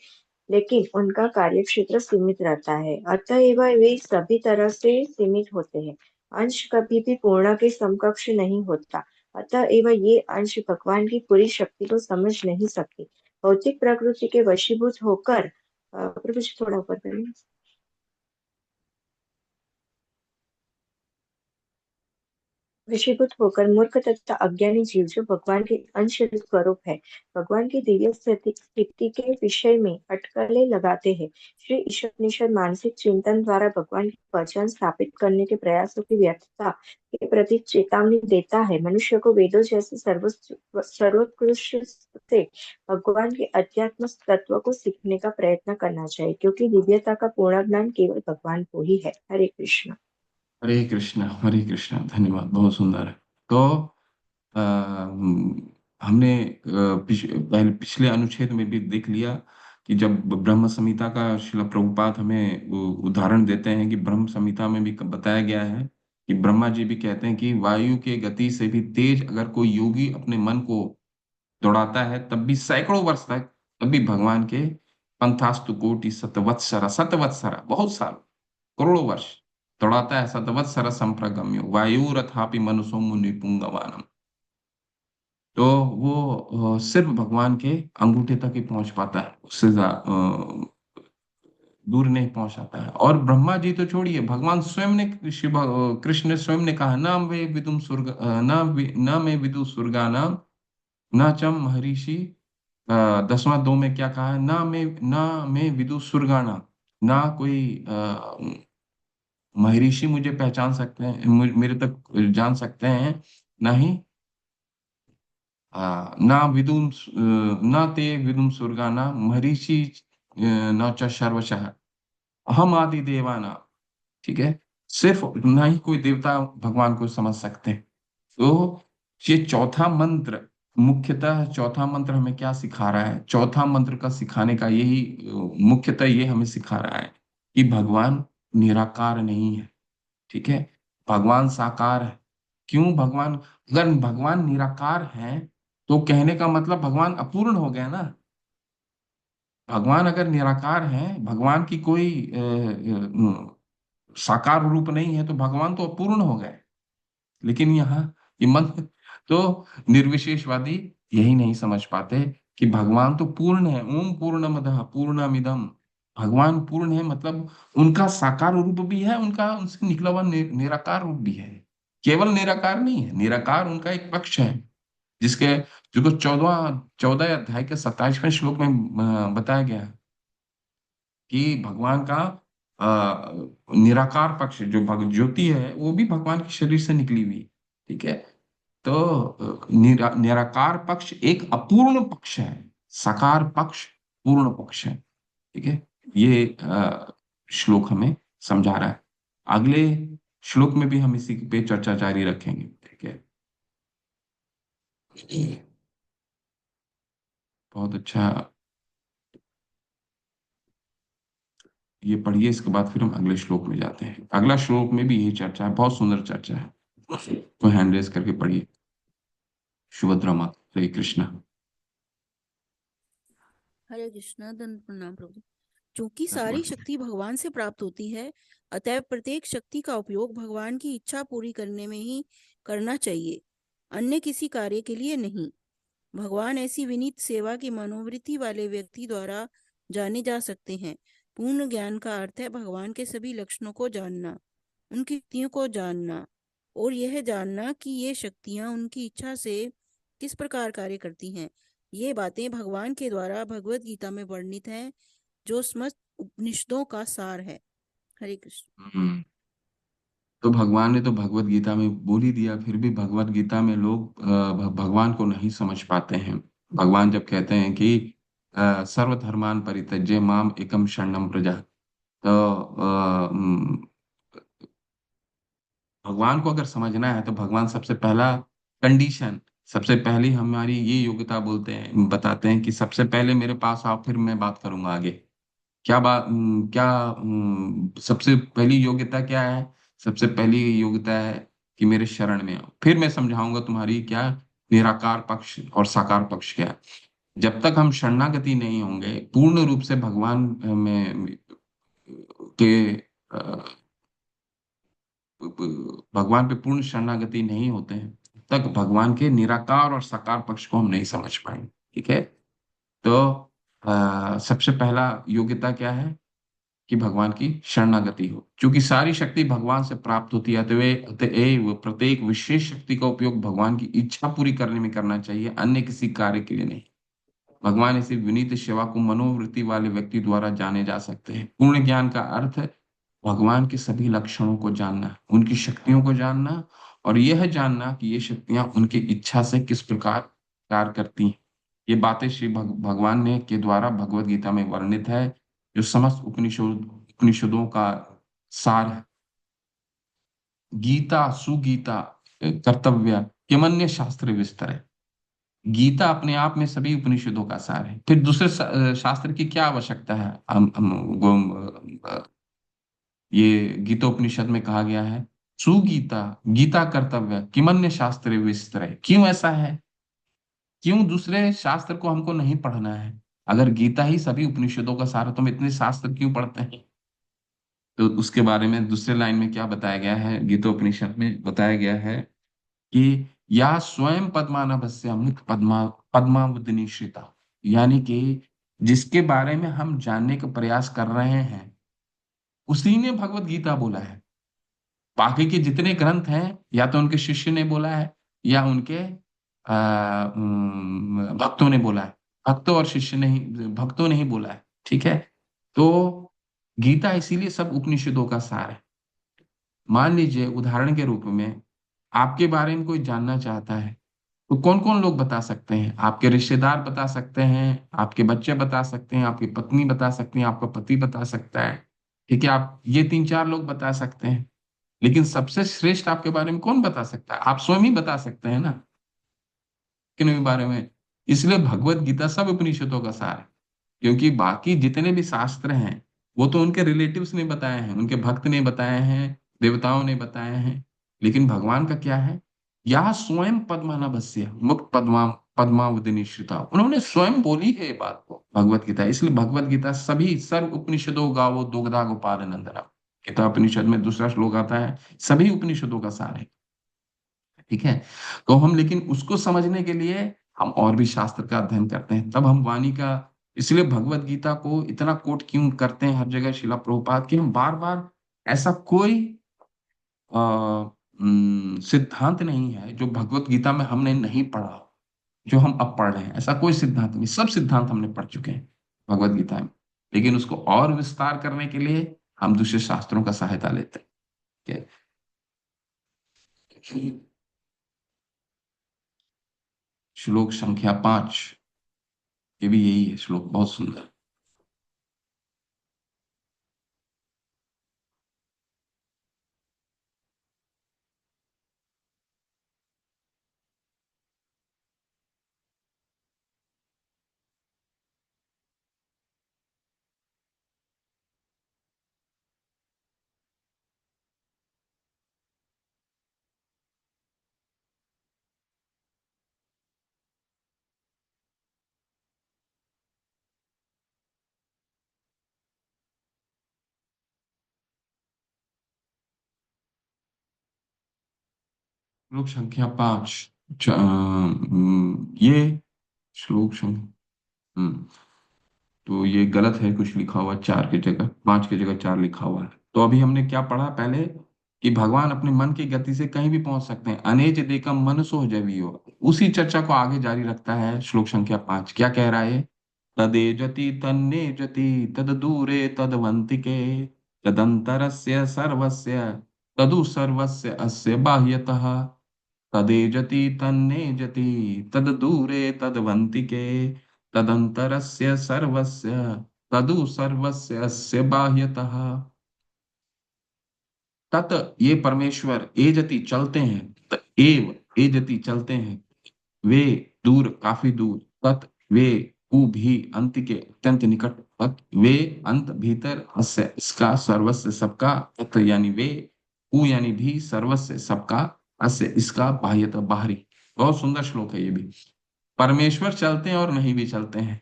लेकिन उनका कार्यक्षेत्र सीमित रहता है, अतएव वे सभी तरह से सीमित होते हैं। अंश कभी भी पूर्ण के समकक्ष नहीं होता, अतएव ये अंश भगवान की पूरी शक्ति को समझ नहीं सकते। भौतिक प्रकृति के वशीभूत होकर प्रभु जी थोड़ा ऊपर करें। वशीभूत होकर मूर्ख तथा अज्ञानी जीव जो भगवान के अंश स्वरूप है, भगवान की दिव्य स्थिति के विषय में अटकलें लगाते हैं। श्री ईशोपनिषद मानसिक चिंतन द्वारा भगवान की पहचान स्थापित करने के प्रयासों की व्यर्थता के प्रति चेतावनी देता है। मनुष्य को वेदों जैसे सर्वोत्कृष्ट से भगवान के अध्यात्म तत्व को सीखने का प्रयत्न करना चाहिए, क्योंकि दिव्यता का पूर्ण ज्ञान केवल भगवान को ही है। हरे कृष्ण। हरे कृष्ण हरे कृष्ण। धन्यवाद, बहुत सुंदर है। तो हमने पहले पिछले अनुच्छेद में भी देख लिया कि जब ब्रह्म संहिता का श्रील प्रभुपाद हमें उदाहरण देते हैं कि ब्रह्म संहिता में भी बताया गया है कि ब्रह्मा जी भी कहते हैं कि वायु के गति से भी तेज अगर कोई योगी अपने मन को दौड़ाता है तब भी सैकड़ों वर्ष तक, तब भी भगवान के पंथास्तु कोटि शतवत्सरा, शतवत्सरा बहुत साल, करोड़ों वर्ष दौड़ाता है, शतवत्सर संप्रगम्य वायुरथापि मनुषो मुनि पुंगवानम। तो वो सिर्फ भगवान के अंगूठे तक ही पहुंच पाता है, उससे दूर नहीं पहुंच पाता है। और ब्रह्मा जी तो छोड़िए, भगवान स्वयं ने, कृष्ण ने स्वयं ने कहा ना वे विदुम स्वर्ग ना मैं विदु स्वर्गा नाम ना चम महर्षि। 10वां 2 में क्या कहा है? ना मैं विदु स्वर्गाना, ना कोई महर्षि मुझे पहचान सकते हैं, मेरे तक जान सकते हैं, ना ही ना विदुम ना ते विदुम स्वर्गाना महर्षि न च सर्वशः हम आदि देवाना। ठीक है। सिर्फ ना ही कोई देवता भगवान को समझ सकते हैं। तो ये चौथा मंत्र, मुख्यतः चौथा मंत्र हमें क्या सिखा रहा है? चौथा मंत्र का सिखाने का यही मुख्यतः ये हमें सिखा रहा है कि भगवान निराकार नहीं है। ठीक है। भगवान साकार है। क्यों भगवान, अगर भगवान निराकार है तो कहने का मतलब भगवान अपूर्ण हो गया ना। भगवान अगर निराकार है, भगवान की कोई साकार रूप नहीं है, तो भगवान तो अपूर्ण हो गए। लेकिन यहाँ ये मन तो निर्विशेषवादी यही नहीं समझ पाते कि भगवान तो पूर्ण है। ओम पूर्णमदः पूर्णमिदम, भगवान पूर्ण है मतलब उनका साकार रूप भी है, उनका उनसे निकला हुआ निराकार रूप भी है। केवल निराकार नहीं है, निराकार उनका एक पक्ष है। जिसके जिसको 14 अध्याय के 27वें श्लोक में बताया गया है कि भगवान का निराकार पक्ष जो ज्योति है वो भी भगवान के शरीर से निकली हुई है। ठीक है। तो निराकार पक्ष एक अपूर्ण पक्ष है, साकार पक्ष पूर्ण पक्ष है। ठीक है। ये श्लोक हमें समझा रहा है। अगले श्लोक में भी हम इसी पे चर्चा जारी रखेंगे। ठीक है। बहुत अच्छा। ये पढ़िए, इसके बाद फिर हम अगले श्लोक में जाते हैं। अगला श्लोक में भी यही चर्चा है, बहुत सुंदर चर्चा है। तो हैंड रेज करके पढ़िए। सुभद्रा माता, हरे कृष्णा। हरे कृष्णा, दंड प्रणाम प्रभु। क्योंकि हाँ, सारी बोलिए। शक्ति भगवान से प्राप्त होती है, अतएव प्रत्येक शक्ति का उपयोग भगवान की इच्छा पूरी करने में ही करना चाहिए, अन्य किसी कार्य के लिए नहीं। भगवान ऐसी विनीत सेवा की मनोवृत्ति वाले व्यक्ति द्वारा जाने जा सकते हैं। पूर्ण ज्ञान का अर्थ है भगवान के सभी लक्षणों को जानना, उनकी शक्तियों को जानना, और यह जानना कि ये शक्तियां उनकी इच्छा से किस प्रकार कार्य करती हैं। ये बातें भगवान के द्वारा भगवत गीता में वर्णित हैं, जो समस्त उपनिषदों का सार है। हरे कृष्ण। हम्म। तो भगवान ने तो भगवत गीता में बोल ही दिया, फिर भी भगवत गीता में लोग भगवान को नहीं समझ पाते हैं। भगवान जब कहते हैं कि सर्वधर्मान परित्यज्य माम एकम शरणम प्रजा, तो भगवान को अगर समझना है तो भगवान सबसे पहला कंडीशन, सबसे पहली हमारी ये योग्यता बोलते हैं, बताते हैं कि सबसे पहले मेरे पास आओ, फिर मैं बात करूंगा आगे। क्या बात, सबसे पहली योग्यता क्या है? सबसे पहली योग्यता है कि मेरे शरण में आओ, फिर मैं समझाऊंगा तुम्हारी क्या निराकार पक्ष और साकार पक्ष क्या है। जब तक हम शरणागति नहीं होंगे, पूर्ण रूप से भगवान में के भगवान पे पूर्ण शरणागति नहीं होते हैं, तक भगवान के निराकार और साकार पक्ष को हम नहीं समझ पाएंगे। ठीक है। तो सबसे पहला योग्यता क्या है? कि भगवान की शरणागति हो। क्योंकि सारी शक्ति भगवान से प्राप्त होती है, अतएव प्रत्येक विशेष शक्ति का उपयोग भगवान की इच्छा पूरी करने में करना चाहिए, अन्य किसी कार्य के लिए नहीं। भगवान ऐसी विनीत सेवा को मनोवृत्ति वाले व्यक्ति द्वारा जाने जा सकते हैं। पूर्ण ज्ञान का अर्थ है भगवान के सभी लक्षणों को जानना, उनकी शक्तियों को जानना, और यह जानना कि ये शक्तियां उनकी इच्छा से किस प्रकार कार्य करती हैं। ये बातें श्री भगवान ने के द्वारा भगवत गीता में वर्णित है, जो समस्त उपनिषदों का सार है। गीता सुगीता कर्तव्य किमन्य शास्त्र विस्तर है। गीता अपने आप में सभी उपनिषदों का सार है, फिर दूसरे शास्त्र की क्या आवश्यकता है? ये गीतोपनिषद में कहा गया है सुगीता गीता कर्तव्य किमन्य शास्त्र विस्तर है। क्यों ऐसा है? क्यों दूसरे शास्त्र को हमको नहीं पढ़ना है? अगर गीता ही सभी उपनिषदों का सार है तो हम इतने शास्त्र क्यों पढ़ते हैं? तो उसके बारे में दूसरे लाइन में क्या बताया गया है? गीतोपनिषद में बताया गया है कि या स्वयं पद्मानभस्य अमृत पद्मावदिनी श्रिता, यानी कि जिसके बारे में हम जानने का प्रयास कर रहे हैं उसी ने भगवत गीता बोला है। बाकी के जितने ग्रंथ हैं या तो उनके शिष्य ने बोला है या उनके भक्तों ने बोला है। भक्तों और शिष्य नहीं, भक्तों ने ही बोला है। ठीक है। तो गीता इसीलिए सब उपनिषदों का सार है। मान लीजिए उदाहरण के रूप में आपके बारे में कोई जानना चाहता है, तो कौन कौन लोग बता सकते हैं? आपके रिश्तेदार बता सकते हैं, आपके बच्चे बता सकते हैं, आपकी पत्नी बता सकती है, आपका पति बता सकता है। ठीक है, आप ये 3-4 लोग बता सकते हैं। लेकिन सबसे श्रेष्ठ आपके बारे में कौन बता सकता है? आप स्वयं ही बता सकते हैं ना, किन बारे में। इसलिए भगवत गीता सब उपनिषदों का सार है। क्योंकि बाकी जितने भी शास्त्र हैं वो तो उनके रिलेटिव्स ने बताए हैं, उनके भक्त ने बताए हैं, देवताओं ने बताए हैं। लेकिन भगवान का क्या है? यह स्वयं पद्मानभस्य मुक्त पद्मावदिनी श्रुता, उन्होंने स्वयं बोली है ये बात को भगवत गीता। इसलिए भगवत गीता सभी सर्व उपनिषदों गावो दुग्धा गोपाल नंदना, गीता उपनिषद में दूसरा श्लोक आता है, सभी उपनिषदों का सार है। ठीक है। तो हम लेकिन उसको समझने के लिए हम और भी शास्त्र का अध्ययन करते हैं, तब हम वाणी का। इसलिए भगवत गीता को इतना कोट क्यों करते हैं हर जगह शिला प्रभुपाद, कि हम बार बार, ऐसा कोई सिद्धांत नहीं है जो भगवत गीता में हमने नहीं पढ़ा। जो हम अब पढ़ रहे हैं। ऐसा कोई सिद्धांत नहीं, सब सिद्धांत हमने पढ़ चुके हैं भगवत गीता में, लेकिन उसको और विस्तार करने के लिए हम दूसरे शास्त्रों का सहायता लेते हैं। ठीक है? श्लोक संख्या 5, ये भी यही है श्लोक, बहुत सुंदर। श्लोक संख्या 5, ये श्लोक संख्या, तो ये गलत है, कुछ लिखा हुआ 4 की जगह, 5 की जगह 4 लिखा हुआ है। तो अभी हमने क्या पढ़ा पहले, कि भगवान अपने मन की गति से कहीं भी पहुंच सकते हैं। अनेज देकम मनसो जवीयो, उसी चर्चा को आगे जारी रखता है श्लोक संख्या 5। क्या कह रहा है? तदेजति तन्नेजति तद दूरे तदवंतिके तदंतरस्य सर्वस्य तदु सर्वस्य अस्य बाह्यतः तदेजति तन्नेजति तद दूरे तदवंतिके तदंतरस्य सर्वस्य तदु सर्वस्य अस्य बाह्यतः। तत्, ये परमेश्वर, एजति चलते हैं, एव एजति चलते हैं, वे दूर, काफी दूर, तत् वे, उ भी, अंत के अत्यंत निकट, तत् वे, अंत भीतर, अस्य इसका, सर्वस्य सबका, तत् यानी वे, उ यानी भी, सर्वस्य सबका, अस्य इसका, बाह्यतः बाहरी। बहुत सुंदर श्लोक है ये भी। परमेश्वर चलते हैं और नहीं भी चलते हैं।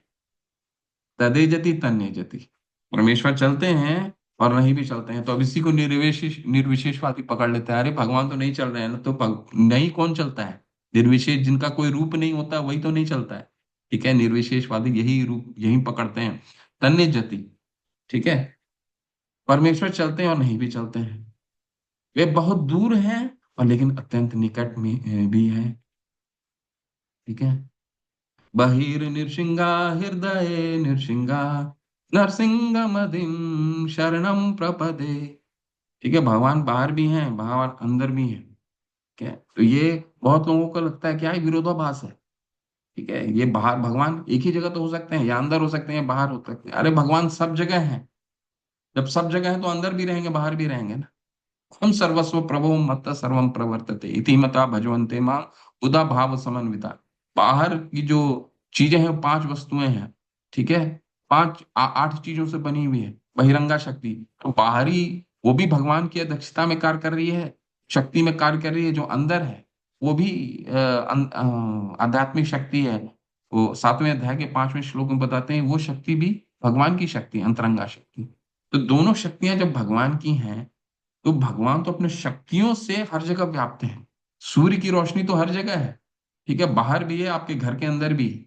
तदेजति तन्नेजति, परमेश्वर चलते हैं और नहीं भी चलते हैं। तो अब इसी को निर्विशेषवादी पकड़ लेते हैं, अरे भगवान तो नहीं चल रहे हैं ना, तो नहीं कौन चलता है? निर्विशेष, जिनका कोई रूप नहीं होता वही तो नहीं चलता है। ठीक है, निर्विशेषवादी यही रूप यही पकड़ते हैं, तन्नेजति। ठीक है, परमेश्वर चलते हैं और नहीं भी चलते हैं, वे बहुत दूर हैं और लेकिन अत्यंत निकट में भी है। ठीक है, बहिर्निर्सिंगा हृदय निर्सिंगा नरसिंगमदिं शरणं प्रपदे। ठीक है, भगवान बाहर भी हैं, भगवान अंदर भी हैं। ठीक है, तो ये बहुत लोगों को लगता है क्या है, विरोधाभास है। ठीक है, ये बाहर भगवान एक ही जगह तो हो सकते हैं, या अंदर हो सकते हैं, बाहर हो सकते हैं। अरे भगवान सब जगह हैं, जब सब जगह है तो अंदर भी रहेंगे, बाहर भी रहेंगे ना। हम सर्वस्व प्रभो मत्त सर्वम प्रवर्तते इति मता भजवन्ते मां उदा भाव समन्विता। बाहर की जो चीजें हैं, 5 वस्तुएं हैं। ठीक है, 8 चीजों से बनी हुई है बहिरंगा शक्ति। तो बाहरी, वो भी भगवान की अध्यक्षता में कार्य कर रही है, शक्ति में कार्य कर रही है। जो अंदर है वो भी आध्यात्मिक शक्ति है। वो 7वें अध्याय के 5वें श्लोक में बताते हैं, वो शक्ति भी भगवान की शक्ति, अंतरंगा शक्ति। तो दोनों शक्तियां जब भगवान की हैं, तो भगवान तो अपने शक्तियों से हर जगह व्याप्त है। सूर्य की रोशनी तो हर जगह है। ठीक है, बाहर भी है, आपके घर के अंदर भी है।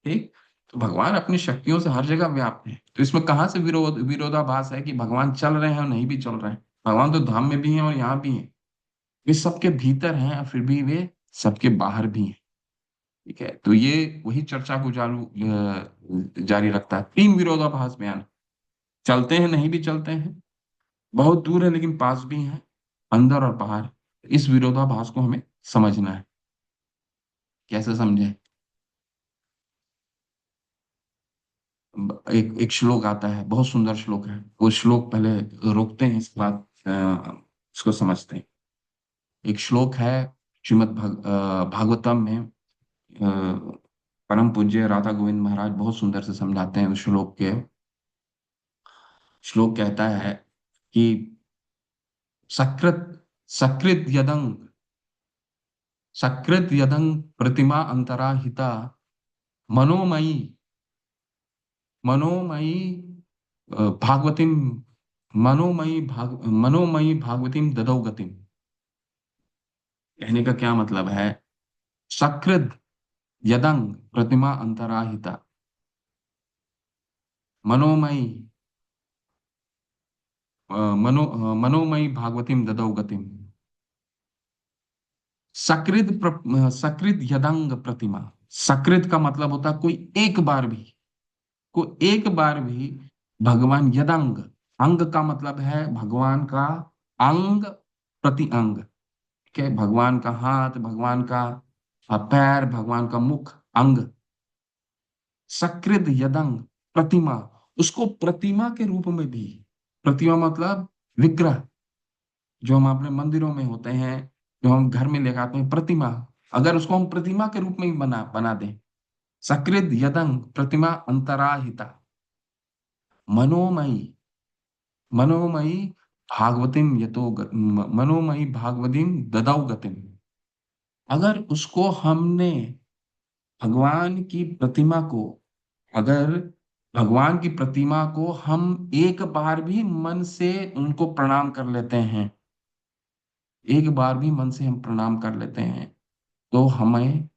ठीक, तो भगवान अपनी शक्तियों से हर जगह व्याप्त है। तो इसमें कहाँ से विरोधाभास है कि भगवान चल रहे हैं और नहीं भी चल रहे हैं? भगवान तो धाम में भी हैं और यहाँ भी हैं। वे सबके भीतर हैं और फिर भी वे सबके बाहर भी हैं। ठीक है, तो ये वही चर्चा को जारी रखता है। 3 विरोधाभास बयान, चलते हैं नहीं भी चलते हैं, बहुत दूर है लेकिन पास भी है, अंदर और बाहर। इस विरोधाभास को हमें समझना है। कैसे समझें? एक एक श्लोक आता है, बहुत सुंदर श्लोक है। वो श्लोक पहले रोकते हैं, इसके बाद इसको समझते हैं। एक श्लोक है भागवतम में, परम पूज्य राधा गोविंद महाराज बहुत सुंदर से समझाते हैं उस श्लोक के। श्लोक कहता है कि सकृत सकृत यदंग सकृत यदंग प्रतिमा अंतराहिता मनोमयी मनोमयी भागवतीम मनोमयी भागवतीम ददौ गतिम। कहने का क्या मतलब है? सकृत यदंग प्रतिमा अंतराहिता मनोमयी मनोमयी भागवतीम ददौ गतिम। सकृत यदंग प्रतिमा, सकृत का मतलब होता है कोई एक बार भी भगवान यदंग, अंग का मतलब है भगवान का अंग, प्रति अंग, ठीक है, भगवान का हाथ, भगवान का पैर, भगवान का मुख, अंग, सकृत यदंग, प्रतिमा, उसको प्रतिमा के रूप में भी, प्रतिमा मतलब विग्रह, जो हम अपने मंदिरों में होते हैं, जो हम घर में लेकर आते हैं, प्रतिमा, अगर उसको हम प्रतिमा के रूप में भी बना बना दें, सकृत यदंग प्रतिमा अंतराहिता, मनोमयी, मनोमयी भागवतीम मनोमयी भागवतीम ददाउ गतिम, अगर उसको हमने भगवान की प्रतिमा को, अगर भगवान की प्रतिमा को हम एक बार भी मन से उनको प्रणाम कर लेते हैं, एक बार भी मन से हम प्रणाम कर लेते हैं, तो हमें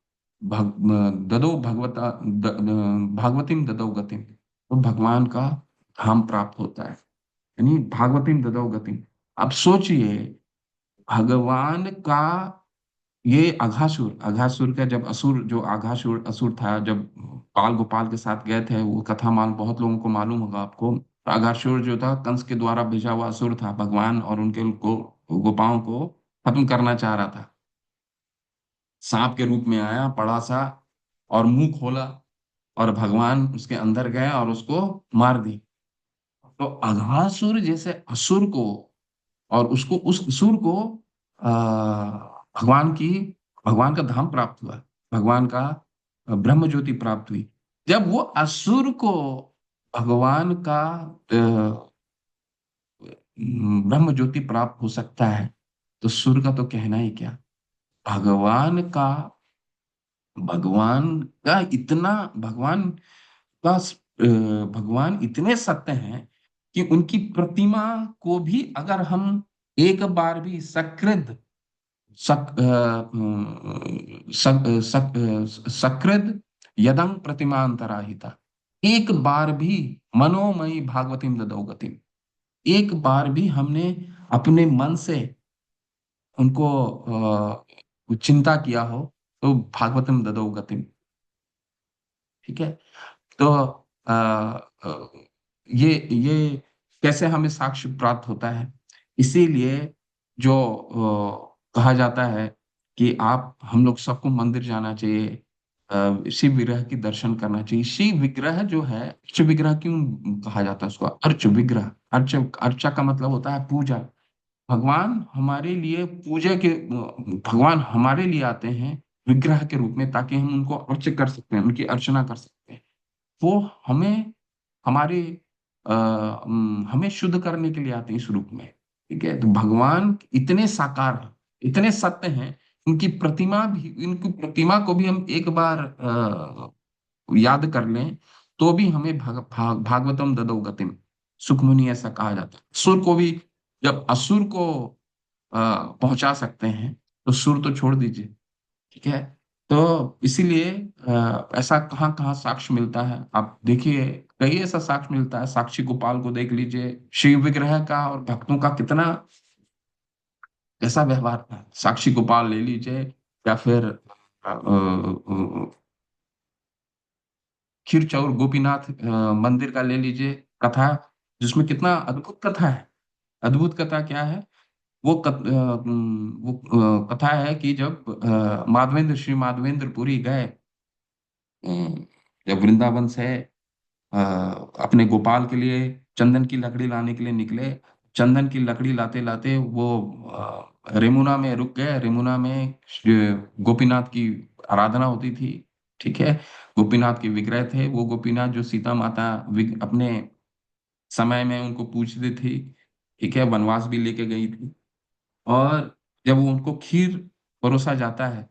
ददो भगवता भागवतीम ददो गतिम, तो भगवान का धाम प्राप्त होता है, यानी भागवतीम ददो गतिम। अब सोचिए, भगवान का ये अघासुर, अघासुर का जब असुर, जो अघासुर असुर था, जब बाल गोपाल के साथ गए थे, वो कथा मान बहुत लोगों को मालूम होगा आपको। अघासुर जो था कंस के द्वारा भेजा हुआ असुर था, भगवान और उनके उनको गोपाओं को खत्म करना चाह रहा था। सांप के रूप में आया बड़ा सा, और मुंह खोला, और भगवान उसके अंदर गए और उसको मार दी। तो अघासुर जैसे असुर को, और उसको, उस असुर को भगवान की, भगवान का धाम प्राप्त हुआ, भगवान का ब्रह्म ज्योति प्राप्त हुई। जब वो असुर को भगवान का ब्रह्म ज्योति प्राप्त हो सकता है, तो सुर का तो कहना ही क्या। भगवान का, भगवान का इतना, भगवान का भगवान इतने सत्य हैं कि उनकी प्रतिमा को भी अगर हम एक बार भी सकृत, सक, सक, सक, सकृत यदं प्रतिमांतराहिता, एक बार भी मनोमयी भागवतीम ददौ गतिम, एक बार भी हमने अपने मन से उनको चिंता किया हो, तो भागवतम ददौ गतिम, ठीक है। तो आ, आ, ये कैसे हमें साक्ष्य प्राप्त होता है, इसीलिए जो कहा जाता है कि आप, हम लोग सबको मंदिर जाना चाहिए, शिव विग्रह की दर्शन करना चाहिए। शिव विग्रह जो है, अर्च विग्रह क्यों कहा जाता है उसको, अर्च विग्रह, अर्च, अर्चा का मतलब होता है पूजा। भगवान हमारे लिए पूजा के, भगवान हमारे लिए आते हैं विग्रह के रूप में, ताकि हम उनको अर्च कर सकते हैं, उनकी अर्चना कर सकते हैं। वो हमें, हमारे हमें शुद्ध करने के लिए आते हैं इस रूप में, ठीक है। तो भगवान इतने साकार हैं, इतने सत्य हैं, उनकी प्रतिमा भी, उनकी प्रतिमा को भी हम एक बार याद कर लें, तो भी हमें भागवतम ददौ गतिम, सुखमुनि ऐसा कहा जाता है। असुर को भी, जब असुर को पहुंचा सकते हैं, तो सुर तो छोड़ दीजिए, ठीक है। तो इसीलिए ऐसा कहाँ कहाँ साक्ष्य मिलता है, आप देखिए, कई ऐसा साक्ष्य मिलता है। साक्षी गोपाल को देख लीजिए, शिव विग्रह का और भक्तों का कितना ऐसा व्यवहार था। साक्षी गोपाल ले लीजिए, या फिर खीरचौर गोपीनाथ मंदिर का ले लीजिए कथा, जिसमें कितना अद्भुत कथा है। अद्भुत कथा क्या है, वो कथा है कि जब माधवेंद्र, श्री माधवेंद्र पुरी गए, जब वृंदावन से अ, अपने गोपाल के लिए चंदन की लकड़ी लाने के लिए निकले, चंदन की लकड़ी लाते लाते वो रेमुना में रुक गए। रेमुना में गोपीनाथ की आराधना होती थी, ठीक है। गोपीनाथ के विग्रह थे, वो गोपीनाथ जो सीता माता अपने समय में उनको पूजती थी, ठीक है, वनवास भी लेके गई थी। और जब वो उनको खीर परोसा जाता है,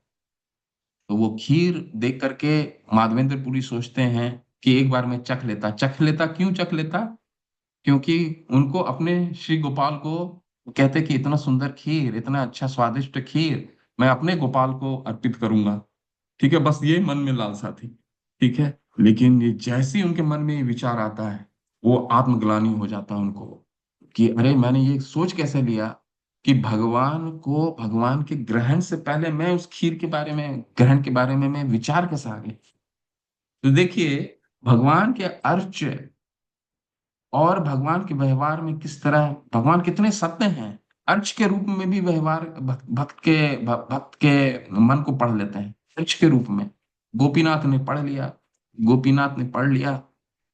तो वो खीर देख करके माधवेंद्र पुरी सोचते हैं कि एक बार मैं चख लेता। चख लेता, क्यों चख लेता, क्योंकि उनको अपने श्री गोपाल को कहते कि इतना सुंदर खीर, इतना अच्छा स्वादिष्ट खीर मैं अपने गोपाल को अर्पित करूंगा, ठीक है। बस ये मन में लालसा थी, ठीक है। लेकिन ये जैसे ही उनके मन में ये विचार आता है, वो आत्मग्लानि हो जाता है उनको, कि अरे मैंने ये सोच कैसे लिया कि भगवान के ग्रहण से पहले मैं उस खीर के बारे में, ग्रहण के बारे में मैं विचार कैसे आ गया। तो देखिए, भगवान के अर्च और भगवान के व्यवहार में किस तरह भगवान कितने सत्य हैं। अर्च के रूप में भी व्यवहार भक्त के मन को पढ़ लेते हैं। अर्च के रूप में गोपीनाथ ने पढ़ लिया, गोपीनाथ ने पढ़ लिया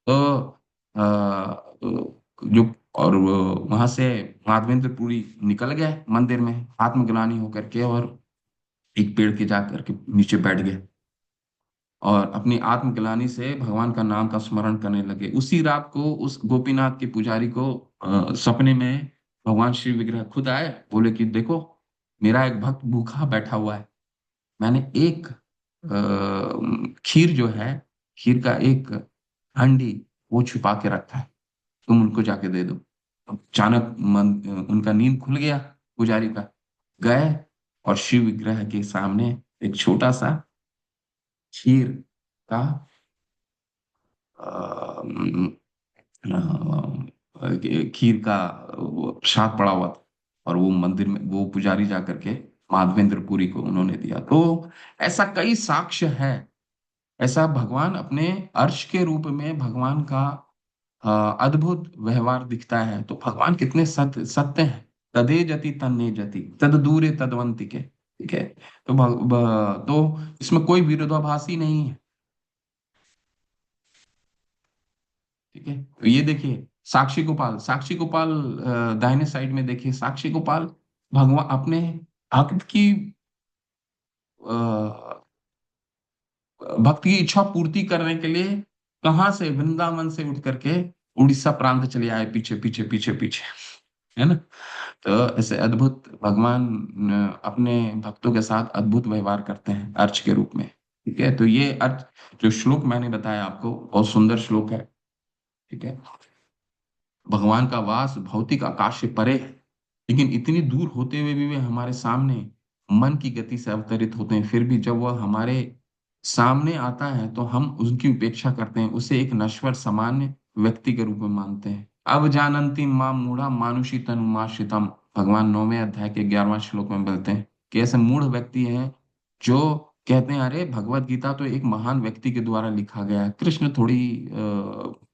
तो जो, और वहां से माधवेंद्रपुरी निकल गए मंदिर में आत्मग्लानि होकर के, और एक पेड़ के जाकर के नीचे बैठ गए और अपनी आत्मग्लानि से भगवान का नाम का स्मरण करने लगे। उसी रात को उस गोपीनाथ के पुजारी को सपने में भगवान श्री विग्रह खुद आए, बोले कि देखो, मेरा एक भक्त भूखा बैठा हुआ है, मैंने एक खीर जो है, खीर का एक हांडी वो छुपा के रखा है, तुम उनको जाके दे दो। अचानक उनका नींद खुल गया पुजारी का, गए और शिव विग्रह के सामने एक छोटा सा खीर का खीर का वो प्रसाद पड़ा हुआ था, और वो मंदिर में वो पुजारी जा करके माधवेंद्रपुरी को उन्होंने दिया। तो ऐसा कई साक्ष्य है। ऐसा भगवान अपने अर्श के रूप में भगवान का अद्भुत व्यवहार दिखता है। तो भगवान कितने सत्य सत्य हैं। तदे जति तन्ने जति तद दूरे तदवंति के, ठीक है। तो तो इसमें कोई विरोधाभास ही नहीं है, ठीक है। तो ये देखिए, साक्षी गोपाल, साक्षी गोपाल दाहिने साइड में देखिए, साक्षी गोपाल भगवान अपने भक्त की भक्त की इच्छा पूर्ति करने के लिए कहाँ से, वृंदावन से उठ करके उड़ीसा प्रांत चले आए, पीछे पीछे पीछे पीछे, है ना। तो ऐसे अद्भुत भगवान अपने भक्तों के साथ अद्भुत व्यवहार करते हैं अर्च के रूप में, ठीक है। तो ये अर्च जो श्लोक मैंने बताया आपको बहुत सुंदर श्लोक है, ठीक है। भगवान का वास भौतिक आकाश से परे है, लेकिन इतनी दूर होते हुए भी वे हमारे सामने मन की गति से अवतरित होते हैं। फिर भी जब वह हमारे सामने आता है तो हम उसकी उपेक्षा करते हैं, उसे एक नश्वर सामान्य व्यक्ति के रूप में मानते हैं। अब जानन्ति माम मूढ़ा मानुषी तनुमाश्रितम, भगवान 9वें अध्याय के 11वां श्लोक में बोलते हैं कि ऐसे मूढ़ व्यक्ति हैं जो कहते हैं अरे भगवत गीता तो एक महान व्यक्ति के द्वारा लिखा गया है, कृष्ण थोड़ी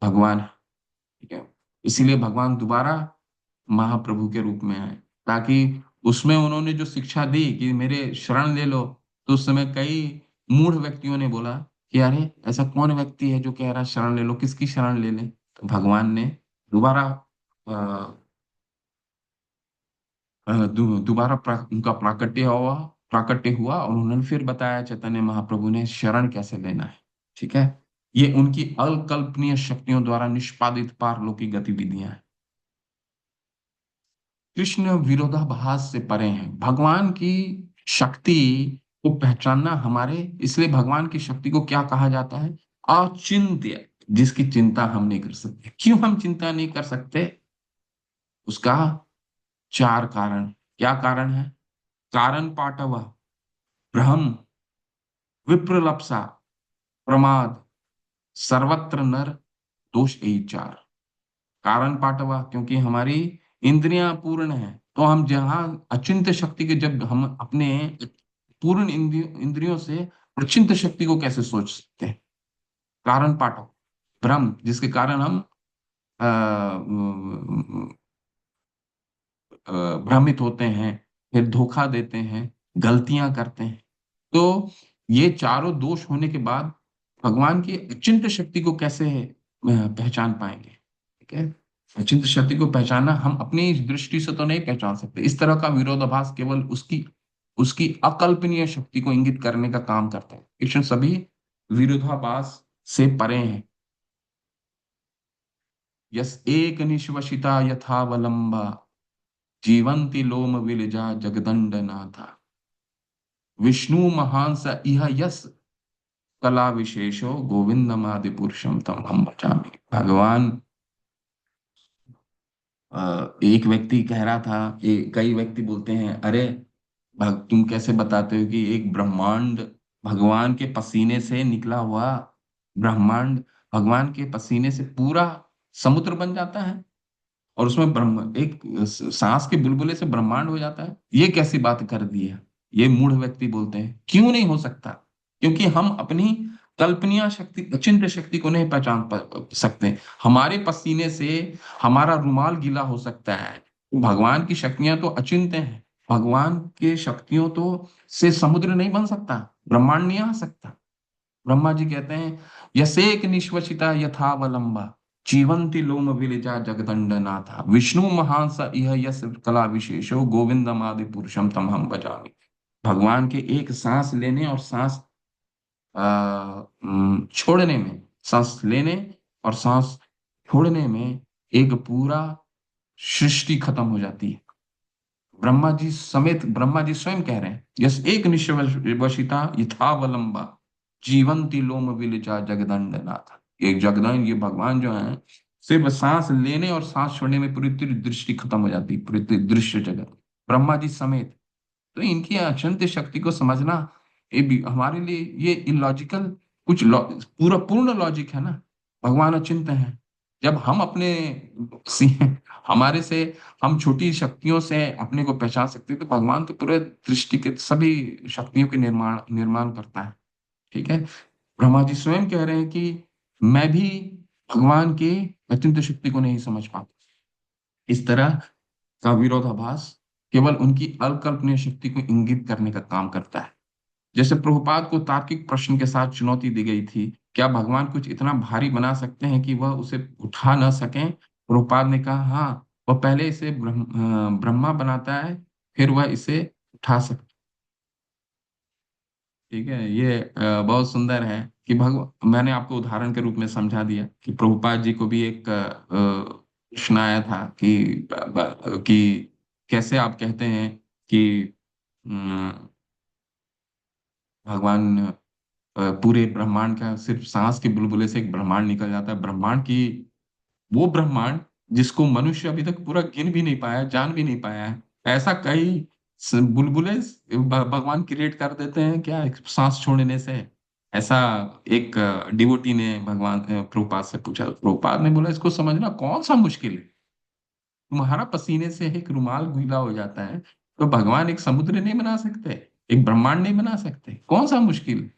भगवान है, ठीक है। इसीलिए भगवान दोबारा महाप्रभु के रूप में आए, ताकि उसमें उन्होंने जो शिक्षा दी कि मेरे शरण ले लो, तो उस समय कई मूढ़ व्यक्तियों ने बोला कि अरे ऐसा कौन व्यक्ति है जो कह रहा है शरण ले लो, किसकी शरण ले ले। तो भगवान ने दोबारा दोबारा उनका प्राकट्य हुआ और उन्होंने फिर बताया चैतन्य महाप्रभु ने शरण कैसे लेना है, ठीक है। ये उनकी अकल्पनीय शक्तियों द्वारा निष्पादित पारलौकिक गतिविधियां हैं। कृष्ण विरोधाभास से परे हैं। भगवान की शक्ति को पहचानना हमारे, इसलिए भगवान की शक्ति को क्या कहा जाता है? अचिंत्य, जिसकी चिंता हम नहीं कर सकते। क्यों हम चिंता नहीं कर सकते? उसका 4 कारण। क्या कारण है? कारण पाटव, भ्रम, विप्रलप्सा, प्रमाद, सर्वत्र नर दोष, यही 4 कारण। पाटवा क्योंकि हमारी इंद्रियां पूर्ण है, तो हम जहां अचिंत्य शक्ति के, जब हम अपने पूर्ण इंद्रियों से प्रचिंत शक्ति को कैसे सोच सकते हैं? कारण पाठक। भ्रम, जिसके कारण हम भ्रमित होते हैं, फिर धोखा देते हैं, गलतियां करते हैं। तो ये चारों दोष होने के बाद भगवान की अचिंत्य शक्ति को कैसे पहचान पाएंगे, ठीक है। अचिंत्य शक्ति को पहचानना हम अपनी इस दृष्टि से तो नहीं पहचान सकते। इस तरह का विरोधाभास केवल उसकी उसकी अकल्पनीय शक्ति को इंगित करने का काम करता है। कृष्ण सभी विरोधाभास से परे हैं। यस एक निश्वसिता यथावलंबा जीवंती लोम विलजा जगदंड नाथा विष्णु महान स इह यस कला विशेषो गोविंदमादि पुरुषम तम हम बचामी। भगवान एक व्यक्ति कह रहा था, कई व्यक्ति बोलते हैं अरे तुम कैसे बताते हो कि एक ब्रह्मांड भगवान के पसीने से निकला हुआ ब्रह्मांड भगवान के पसीने से पूरा समुद्र बन जाता है? और उसमें ब्रह्म एक सांस के बुलबुले से ब्रह्मांड हो जाता है, ये कैसी बात कर दी है। ये मूढ़ व्यक्ति बोलते हैं। क्यों नहीं हो सकता? क्योंकि हम अपनी कल्पनीय शक्ति, अचिंत्य शक्ति को नहीं पहचान सकते। हमारे पसीने से हमारा रुमाल गीला हो सकता है। भगवान की शक्तियां तो अचिंत्य हैं। भगवान के शक्तियों तो से समुद्र नहीं बन सकता, ब्रह्मांड नहीं आ सकता। ब्रह्मा जी कहते हैं, यसेक निश्वसिता यथावलंबा जीवंती लोम विलिजा जगदंड नाथा विष्णु महान स इह यस कला विशेषो गोविंदम आदि पुरुषम तम हम भजामि। भगवान के एक सांस लेने और सांस छोड़ने में, सांस लेने और सांस छोड़ने में एक पूरा सृष्टि खत्म हो जाती है। ब्रह्मा जी समेत ब्रह्मा जी स्वयं कह रहे हैं, यस एक निश्वसिता यथावलंबा जीवंती लोम विलिजा जगदंड नाथ। एक जगदंड, ये भगवान जो है, सिर्फ सांस लेने और सांस छोड़ने में पूरी दृष्टि खत्म हो जाती है, पूरी दृश्य जगत, ब्रह्मा जी समेत। तो इनकी अचिंत्य शक्ति को समझना ये भी हमारे लिए ये इलॉजिकल, पूरा पूर्ण लॉजिक है ना। भगवान अचिंत्य है। जब हम अपने हमारे से, हम छोटी शक्तियों से अपने को पहचान सकते हैं, तो भगवान तो पूरे दृष्टि के सभी शक्तियों के निर्माण निर्माण करता है। ठीक है। ब्रह्मा जी स्वयं कह रहे हैं कि मैं भी भगवान की अचिंत्य शक्ति को नहीं समझ पाता। इस तरह का विरोधाभास केवल उनकी अकल्पनीय शक्ति को इंगित करने का काम करता है। जैसे प्रभुपाद को तार्किक प्रश्न के साथ चुनौती दी गई थी, क्या भगवान कुछ इतना भारी बना सकते हैं कि वह उसे उठा न सकें? प्रभुपाद ने कहा, हाँ, वह पहले इसे ब्रह्मा बनाता है, फिर वह इसे उठा सकता। ठीक है। ये बहुत सुंदर है कि मैंने आपको उदाहरण के रूप में समझा दिया कि प्रभुपाद जी को भी एक प्रश्न आया था कि कैसे आप कहते हैं कि अम, भगवान पूरे ब्रह्मांड का, सिर्फ सांस के बुलबुले से एक ब्रह्मांड निकल जाता है। ब्रह्मांड की वो ब्रह्मांड जिसको मनुष्य अभी तक पूरा गिन भी नहीं पाया, जान भी नहीं पाया है, ऐसा कई बुलबुले भगवान क्रिएट कर देते हैं क्या एक सांस छोड़ने से? ऐसा एक डिवोटी ने भगवान प्रभुपाद से पूछा। प्रभुपाद ने बोला, इसको समझना कौन सा मुश्किल है? तुम्हारा पसीने से एक रुमाल गीला हो जाता है, तो भगवान एक समुद्र नहीं बना सकते, एक ब्रह्मांड नहीं बना सकते? कौन सा मुश्किल?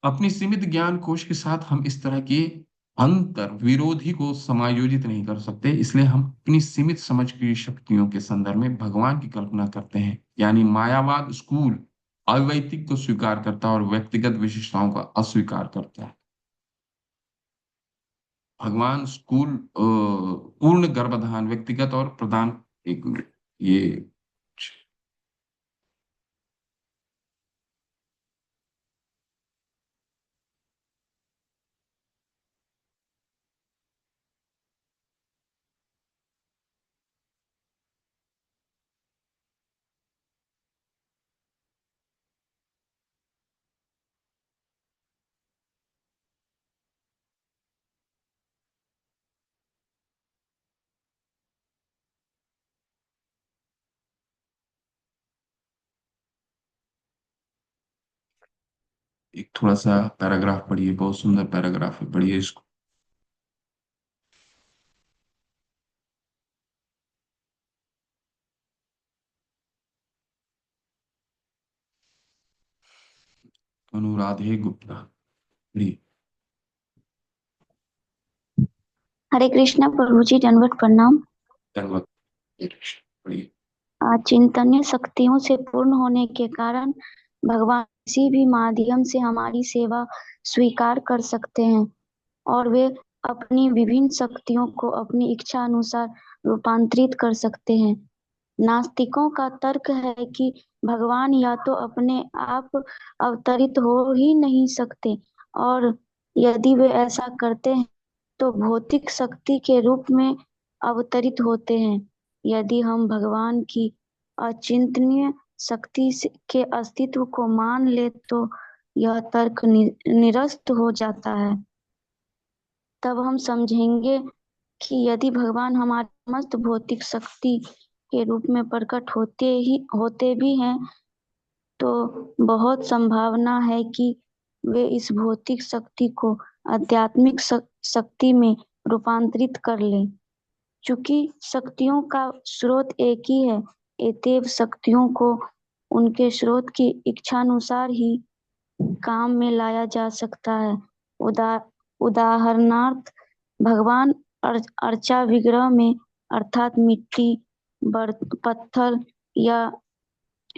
अपनी सीमित ज्ञान कोश के साथ हम इस तरह के अंतर विरोधी को समायोजित नहीं कर सकते। इसलिए हम अपनी सीमित समझ की शक्तियों के संदर्भ में भगवान की कल्पना करते हैं। यानी मायावाद स्कूल अवैतिक को स्वीकार करता है और व्यक्तिगत विशेषताओं का अस्वीकार करता है। भगवान स्कूल पूर्ण गर्भधान, व्यक्तिगत और प्रधान। एक मिनट, ये एक थोड़ा सा पैराग्राफ पढ़िए, बहुत सुंदर पैराग्राफ है, पढ़िए इसको। अनुराधे गुप्ता, पढ़िए। हरे कृष्णा प्रभु जी, दंडवत प्रणाम। धन्यवाद। पढ़िए। चिंतनीय शक्तियों से पूर्ण होने के कारण भगवान किसी भी माध्यम से हमारी सेवा स्वीकार कर सकते हैं और वे अपनी विभिन्न शक्तियों को अपनी इच्छा अनुसार रूपांतरित कर सकते हैं। नास्तिकों का तर्क है कि भगवान या तो अपने आप अवतरित हो ही नहीं सकते, और यदि वे ऐसा करते हैं तो भौतिक शक्ति के रूप में अवतरित होते हैं। यदि हम भगवान की अचिंतनीय शक्ति के अस्तित्व को मान ले तो यह तर्क निरस्त हो जाता है। तब हम समझेंगे कि यदि भगवान हमारी समस्त भौतिक शक्ति के रूप में प्रकट होते भी हैं, तो बहुत संभावना है कि वे इस भौतिक शक्ति को आध्यात्मिक शक्ति में रूपांतरित कर ले। चूंकि शक्तियों का स्रोत एक ही है, अतएव शक्तियों को उनके स्रोत की इच्छानुसार ही काम में लाया जा सकता है। उदाहरणार्थ भगवान अर्चा विग्रह में अर्थात मिट्टी, पत्थर या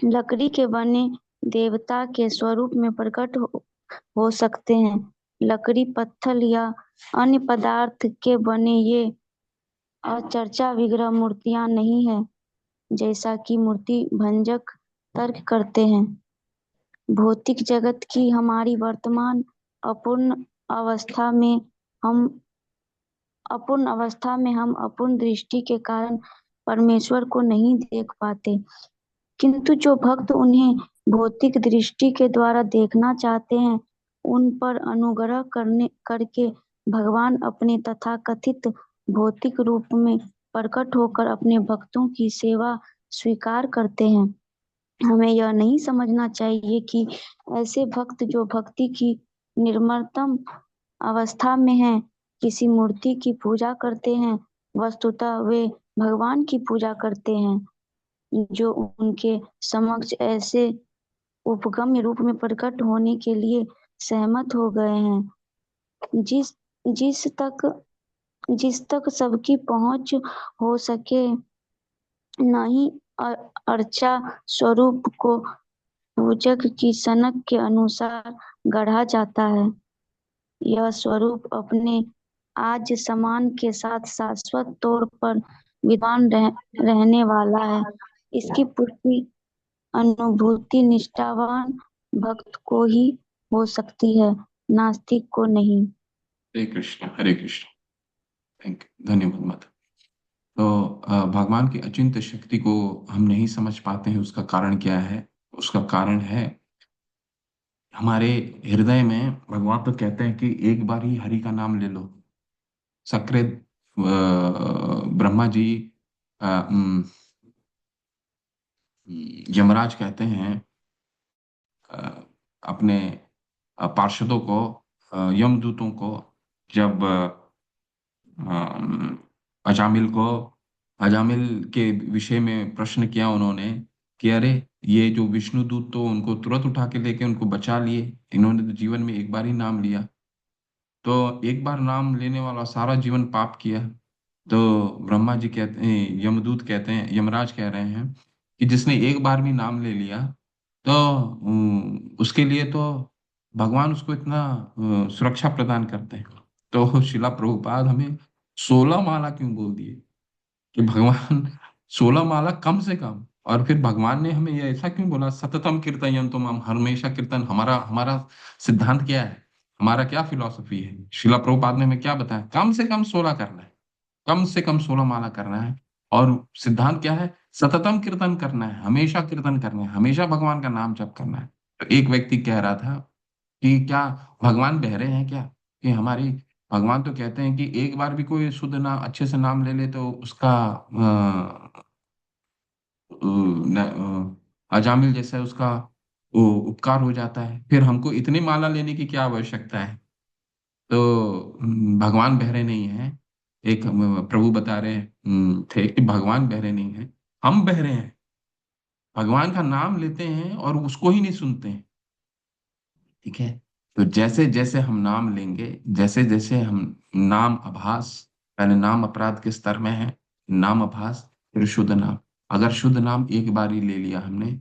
लकड़ी के बने देवता के स्वरूप में प्रकट हो सकते हैं। लकड़ी, पत्थर या अन्य पदार्थ के बने ये अचर्चा विग्रह मूर्तियां नहीं है, जैसा कि मूर्ति भंजक तर्क करते हैं। भौतिक जगत की हमारी वर्तमान अपूर्ण अवस्था में हम अपूर्ण दृष्टि के कारण परमेश्वर को नहीं देख पाते, किंतु जो भक्त उन्हें भौतिक दृष्टि के द्वारा देखना चाहते हैं, उन पर अनुग्रह करके भगवान अपने तथाकथित भौतिक रूप में प्रकट होकर अपने भक्तों की सेवा स्वीकार करते हैं। हमें यह नहीं समझना चाहिए कि ऐसे भक्त जो भक्ति की निर्मलतम अवस्था में हैं, किसी मूर्ति की पूजा करते हैं। वस्तुतः वे भगवान की पूजा करते हैं, जो उनके समक्ष ऐसे उपगम्य रूप में प्रकट होने के लिए सहमत हो गए हैं। जिस तक सबकी पहुंच हो सके, न ही अर्चा स्वरूप को पूजक की सनक के अनुसार गढ़ा जाता है। यह स्वरूप अपने आज समान के साथ शाश्वत तौर पर विद्वान रहने वाला है। इसकी पुष्टि अनुभूति निष्ठावान भक्त को ही हो सकती है, नास्तिक को नहीं। हरे कृष्ण, हरे कृष्ण। थैंक यू, धन्यवाद माता। तो भगवान की अचिंत्य शक्ति को हम नहीं समझ पाते हैं, उसका कारण क्या है? उसका कारण है हमारे हृदय में। भगवान तो कहते हैं कि एक बार ही हरि का नाम ले लो। सकृत ब्रह्मा जी यमराज कहते हैं अपने पार्षदों को, यमदूतों को, जब अजामिल के विषय में प्रश्न किया उन्होंने कि अरे ये जो विष्णु दूत तो उनको तुरंत उठा के लेके उनको बचा लिए, इन्होंने तो जीवन में एक बार ही नाम लिया। तो एक बार नाम लेने वाला सारा जीवन पाप किया। तो ब्रह्मा जी कहते हैं, यमदूत कहते हैं, यमराज कह रहे हैं कि जिसने एक बार भी नाम ले लिया तो उसके लिए तो भगवान उसको इतना सुरक्षा प्रदान करते हैं। तो शिला प्रभुपाद हमें 16 माला क्यों बोल दिए कि भगवान 16 माला कम से कम। और फिर भगवान ने हमें ये ऐसा क्यों बोला, सततम कीर्तयम तुम, हम हमेशा कीर्तन। हमारा हमारा सिद्धांत क्या है, हमारा क्या फिलॉसफी है? शिला प्रभुपाद ने हमें क्या बताया? कम से कम 16 करना है, कम से कम 16 माला करना है। और सिद्धांत क्या है? सततम कीर्तन करना है, हमेशा कीर्तन करना है, हमेशा भगवान का नाम जप करना है। तो एक व्यक्ति कह रहा था कि क्या भगवान बहरे हैं क्या, कि हमारी भगवान तो कहते हैं कि एक बार भी कोई शुद्ध नाम अच्छे से नाम ले ले तो उसका अजामिल जैसा उसका उपकार हो जाता है, फिर हमको इतनी माला लेने की क्या आवश्यकता है? तो भगवान बहरे नहीं है। एक प्रभु बता रहे थे कि भगवान बहरे नहीं है, हम बहरे हैं। भगवान का नाम लेते हैं और उसको ही नहीं सुनते हैं। ठीक है। तो जैसे जैसे हम नाम लेंगे, जैसे जैसे हम नाम आभास, पहले नाम अपराध के स्तर में है, नाम आभास, फिर शुद्ध नाम। अगर शुद्ध नाम एक बार ही ले लिया हमने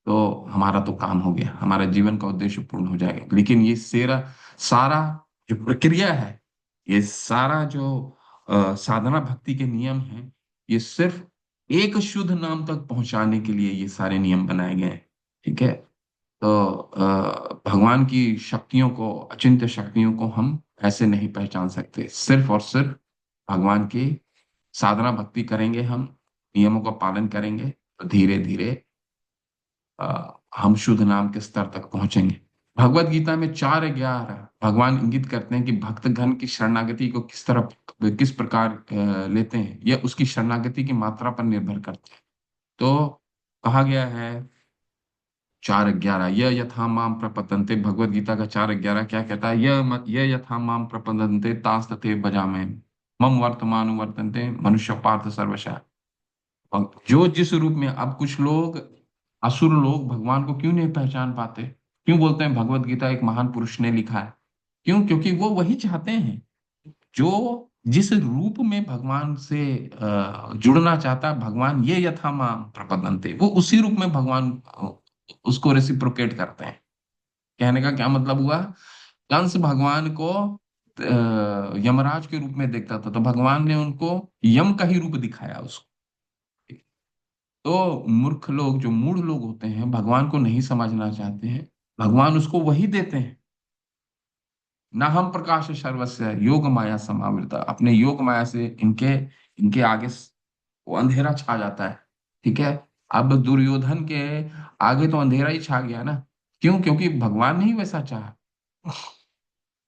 तो हमारा तो काम हो गया, हमारा जीवन का उद्देश्य पूर्ण हो जाएगा। लेकिन ये सारा जो प्रक्रिया है, ये सारा जो साधना भक्ति के नियम है, ये सिर्फ एक शुद्ध नाम तक पहुंचाने के लिए ये सारे नियम बनाए गए हैं। ठीक है। तो भगवान की शक्तियों को, अचिंत्य शक्तियों को हम ऐसे नहीं पहचान सकते। सिर्फ और सिर्फ भगवान की साधना भक्ति करेंगे, हम नियमों का पालन करेंगे तो धीरे धीरे हम शुद्ध नाम के स्तर तक पहुंचेंगे। भगवत गीता में 4:11 भगवान इंगित करते हैं कि भक्तगण की शरणागति को किस प्रकार लेते हैं, यह उसकी शरणागति की मात्रा पर निर्भर करते हैं। तो कहा गया है 4:11, यह यथा माम प्रपतन्ते, भगवत गीता का 4:11 क्या कहता है? यह यथा माम प्रपतन्ते तास तथे भजामहे। मम वर्तमान वर्तन्ते मनुष्य पार्थ सर्वशः। जो जिस रूप में, अब कुछ लोग, असुर लोग भगवान को क्यों नहीं पहचान पाते? क्यों बोलते हैं भगवत गीता एक महान पुरुष ने लिखा है? क्यों? क्योंकि वो वही चाहते हैं जो जिस रूप में भगवान से जुड़ना चाहता है, भगवान ये यथा माम प्रपद्यन्ते, वो उसी रूप में भगवान उसको रेसिप्रोकेट करते हैं। कहने का क्या मतलब हुआ? कंस भगवान को यमराज के रूप में देखता था, तो भगवान ने उनको यम का ही रूप दिखाया उसको। तो मूर्ख लोग, जो मूढ़ लोग होते हैं, भगवान को नहीं समझना चाहते हैं, भगवान उसको वही देते हैं। ना हम प्रकाश सर्वस्य योग माया समावृता, अपने योग माया से इनके इनके आगे वो अंधेरा छा जाता है। ठीक है। अब दुर्योधन के आगे तो अंधेरा ही छा गया ना। क्यों? क्योंकि भगवान ने ही वैसा चाहा,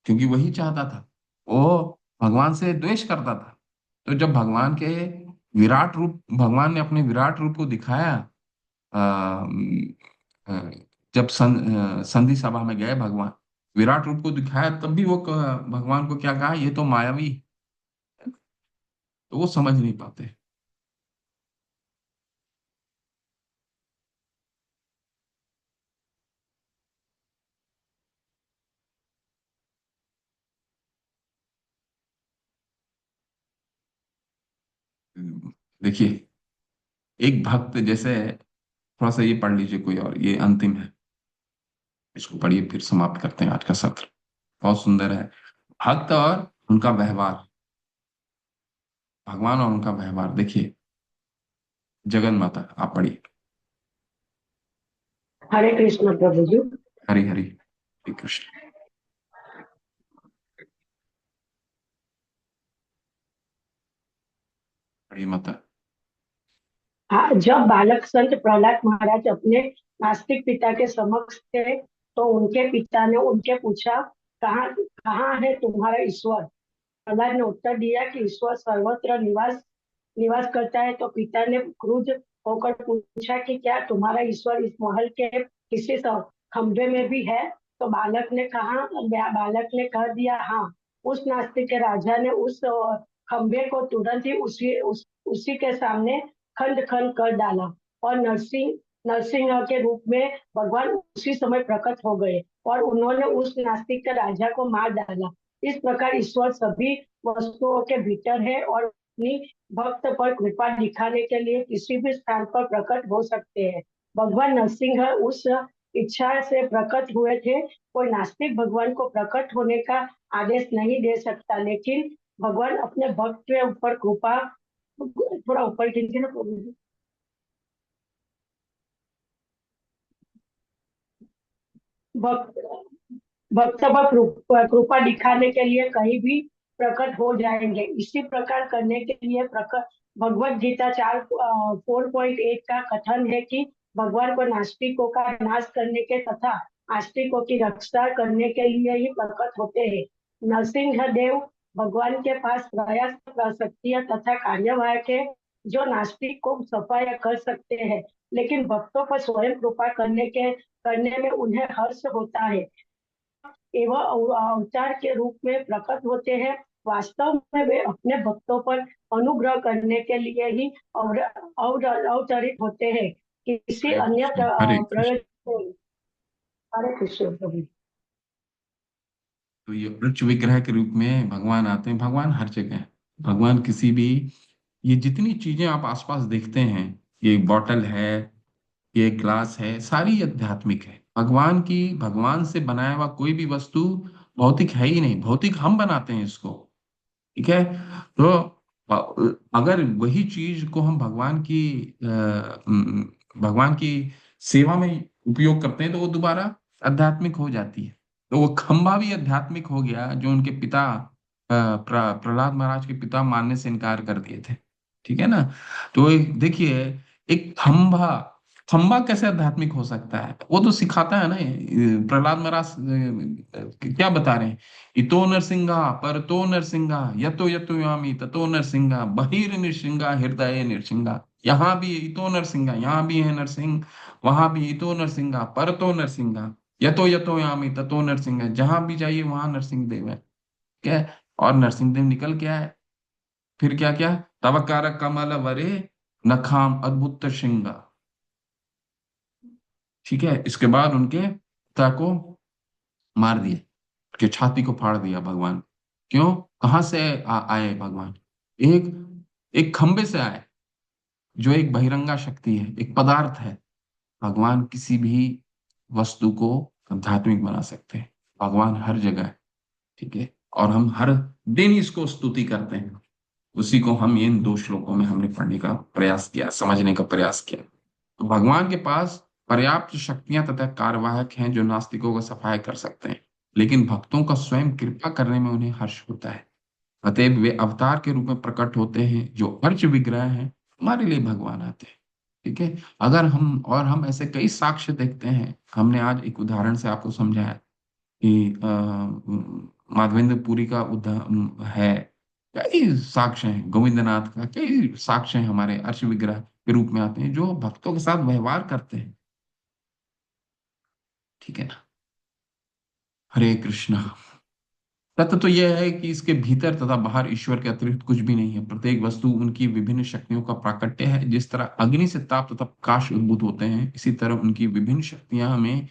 क्योंकि वही चाहता था। वो भगवान से द्वेष करता था। तो जब भगवान के विराट रूप, भगवान ने अपने विराट रूप को दिखाया, अ, अ, जब संधि सभा में गए भगवान, विराट रूप को दिखाया, तब भी वो भगवान को क्या कहा, ये तो मायावी है। तो वो समझ नहीं पाते। देखिए, एक भक्त जैसे, थोड़ा सा ये पढ़ लीजिए कोई और, ये अंतिम है, इसको पढ़िए फिर समाप्त करते हैं आज का सत्र। बहुत सुंदर है। भक्त और उनका व्यवहार, भगवान और उनका व्यवहार। देखिए, जगन माता, आप पढ़िए। हरे कृष्ण प्रभु जी। हरि हरि हरे कृष्ण। पढ़िए माता। हाँ, जब बालक संत प्रहलाद महाराज अपने नास्तिक पिता के समक्ष थे तो उनके पिता ने उनके पूछा, कहाँ कहाँ है तुम्हारा ईश्वर? प्रहलाद ने उत्तर दिया कि ईश्वर सर्वत्र निवास निवास करता है। तो पिता ने क्रुद्ध होकर पूछा कि क्या तुम्हारा ईश्वर इस महल के किसी खंभे में भी है? तो बालक ने कह दिया, हाँ। उस नास्तिक के राजा ने उस खंभे को तुरंत ही उसी के सामने खंड खंड कर डाला और नरसिंह के रूप में भगवान उसी समय प्रकट हो गए और उन्होंने उस नास्तिक के राजा को मार डाला। इस प्रकार ईश्वर सभी वस्तुओं के भीतर है और अपनी भक्त पर कृपा दिखाने के लिए किसी भी स्थान पर प्रकट हो सकते हैं। भगवान नरसिंह उस इच्छा से प्रकट हुए थे। कोई नास्तिक भगवान को प्रकट होने का आदेश नहीं दे सकता, लेकिन भगवान अपने भक्त के ऊपर कृपा, थोड़ा ऊपर खींचे ना प्रभु जी। भक्त भक्त पर कृपा दिखाने के लिए कहीं भी प्रकट हो जाएंगे। इसी प्रकार करने के लिए प्रकट भगवत गीता 4.8 का कथन है कि भगवान को नास्तिकों का नाश करने के तथा आस्तिकों की रक्षा करने के लिए ही प्रकट होते हैं। नरसिंह देव भगवान के पास प्रयास शक्तियां तथा कार्यवाहक है जो नास्तिक को सफाया कर सकते हैं, लेकिन भक्तों पर स्वयं कृपा करने में उन्हें हर्ष होता है एवं अवतार के रूप में प्रकट होते हैं। वास्तव में वे अपने भक्तों पर अनुग्रह करने के लिए ही अवतरित होते हैं, किसी हरे अन्य कृष्ण हरे कृष्ण। प्रयोजन। हरे कृष्ण प्रभु। तो ये वृक्ष विग्रह के रूप में भगवान आते हैं। भगवान हर जगह है। भगवान किसी भी, ये जितनी चीजें आप आसपास देखते हैं, ये बॉटल है, ये ग्लास है, सारी आध्यात्मिक है। भगवान की, भगवान से बनाया हुआ कोई भी वस्तु भौतिक है ही नहीं। भौतिक हम बनाते हैं इसको। ठीक है। तो अगर वही चीज को हम भगवान की सेवा में उपयोग करते हैं, तो वो दोबारा आध्यात्मिक हो जाती है। तो वो खंभा भी आध्यात्मिक हो गया, जो उनके पिता प्रहलाद महाराज के पिता मानने से इनकार कर दिए थे। ठीक है ना। तो देखिए, एक खंभा, खंभा कैसे आध्यात्मिक हो सकता है? वो तो सिखाता है ना। प्रहलाद महाराज क्या बता रहे हैं? इतो नरसिंहा परतो नरसिंहा यतो यतो यामी ततो नरसिंहा बहिर नरसिंहा हृदय नरसिंहा। यहाँ भी इतो नरसिंहा, यहाँ भी है नरसिंह, वहां भी इतो नरसिंहा परतो नरसिंहा यतो यतो यामी ततो नरसिंहा। जहां भी जाइए वहां नरसिंह देव है। क्या है? और नरसिंह देव निकल क्या है? फिर क्या क्या, तवकार कमल वरे नखाम अद्भुत श्रृंगा। ठीक है, इसके बाद उनके पिता को मार दिया, कि छाती को फाड़ दिया भगवान। क्यों? कहां से आए भगवान? एक एक खंबे से आए, जो एक बहिरंगा शक्ति है, एक पदार्थ है। भगवान किसी भी वस्तु को आध्यात्मिक बना सकते हैं। भगवान हर जगह है। ठीक है, और हम हर दिन इसको स्तुति करते हैं। उसी को हम इन दो श्लोकों में हमने पढ़ने का प्रयास किया, समझने का प्रयास किया। तो भगवान के पास पर्याप्त शक्तियां तथा कार्यवाहक हैं जो नास्तिकों का सफाया कर सकते हैं, लेकिन भक्तों का स्वयं कृपा करने में उन्हें हर्ष होता है। अतएव वे अवतार के रूप में प्रकट होते हैं, जो अर्च विग्रह हैं, हमारे लिए भगवान आते हैं। ठीक है, अगर हम ऐसे कई साक्ष्य देखते हैं। हमने आज एक उदाहरण से आपको समझाया कि माधवेंद्र पुरी का उदाहरण है। कई साक्ष्य हैं, गोविंदनाथ का कई साक्ष्य हैं, हमारे अर्च विग्रह के रूप में आते हैं, जो भक्तों के साथ व्यवहार करते हैं। ठीक है ना? हरे कृष्णा। तत्व तो यह है कि इसके भीतर तथा बाहर ईश्वर के अतिरिक्त कुछ भी नहीं है। प्रत्येक वस्तु उनकी विभिन्न शक्तियों का प्राकट्य है। जिस तरह अग्नि से ताप तथा प्रकाश उद्भूत होते हैं, इसी तरह उनकी विभिन्न शक्तियां हमें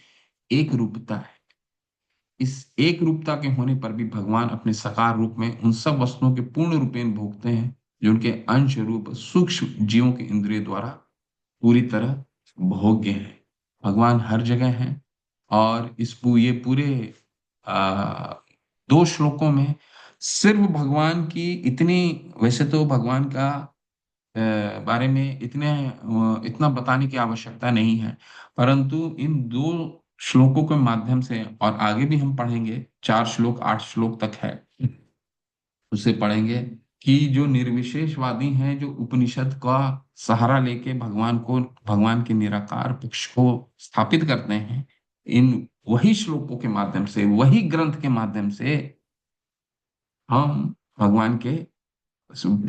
एक रूपता है। इस एक रूपता के होने पर भी भगवान अपने साकार रूप में उन सब वस्तुओं के पूर्ण रूपेण भोगते हैं, जो उनके अंश रूप सूक्ष्म जीवों के इंद्रिय द्वारा पूरी तरह भोग्य है। भगवान हर जगह है। और ये पूरे आ, दो श्लोकों में सिर्फ भगवान की इतनी, वैसे तो भगवान का बारे में इतना बताने की आवश्यकता नहीं है, परंतु इन दो श्लोकों के माध्यम से, और आगे भी हम पढ़ेंगे, 4 श्लोक 8 श्लोक तक है, उसे पढ़ेंगे कि जो निर्विशेषवादी हैं, जो उपनिषद का सहारा लेके भगवान के निराकार पक्ष को स्थापित करते हैं, इन वही श्लोकों के माध्यम से, वही ग्रंथ के माध्यम से हम भगवान के,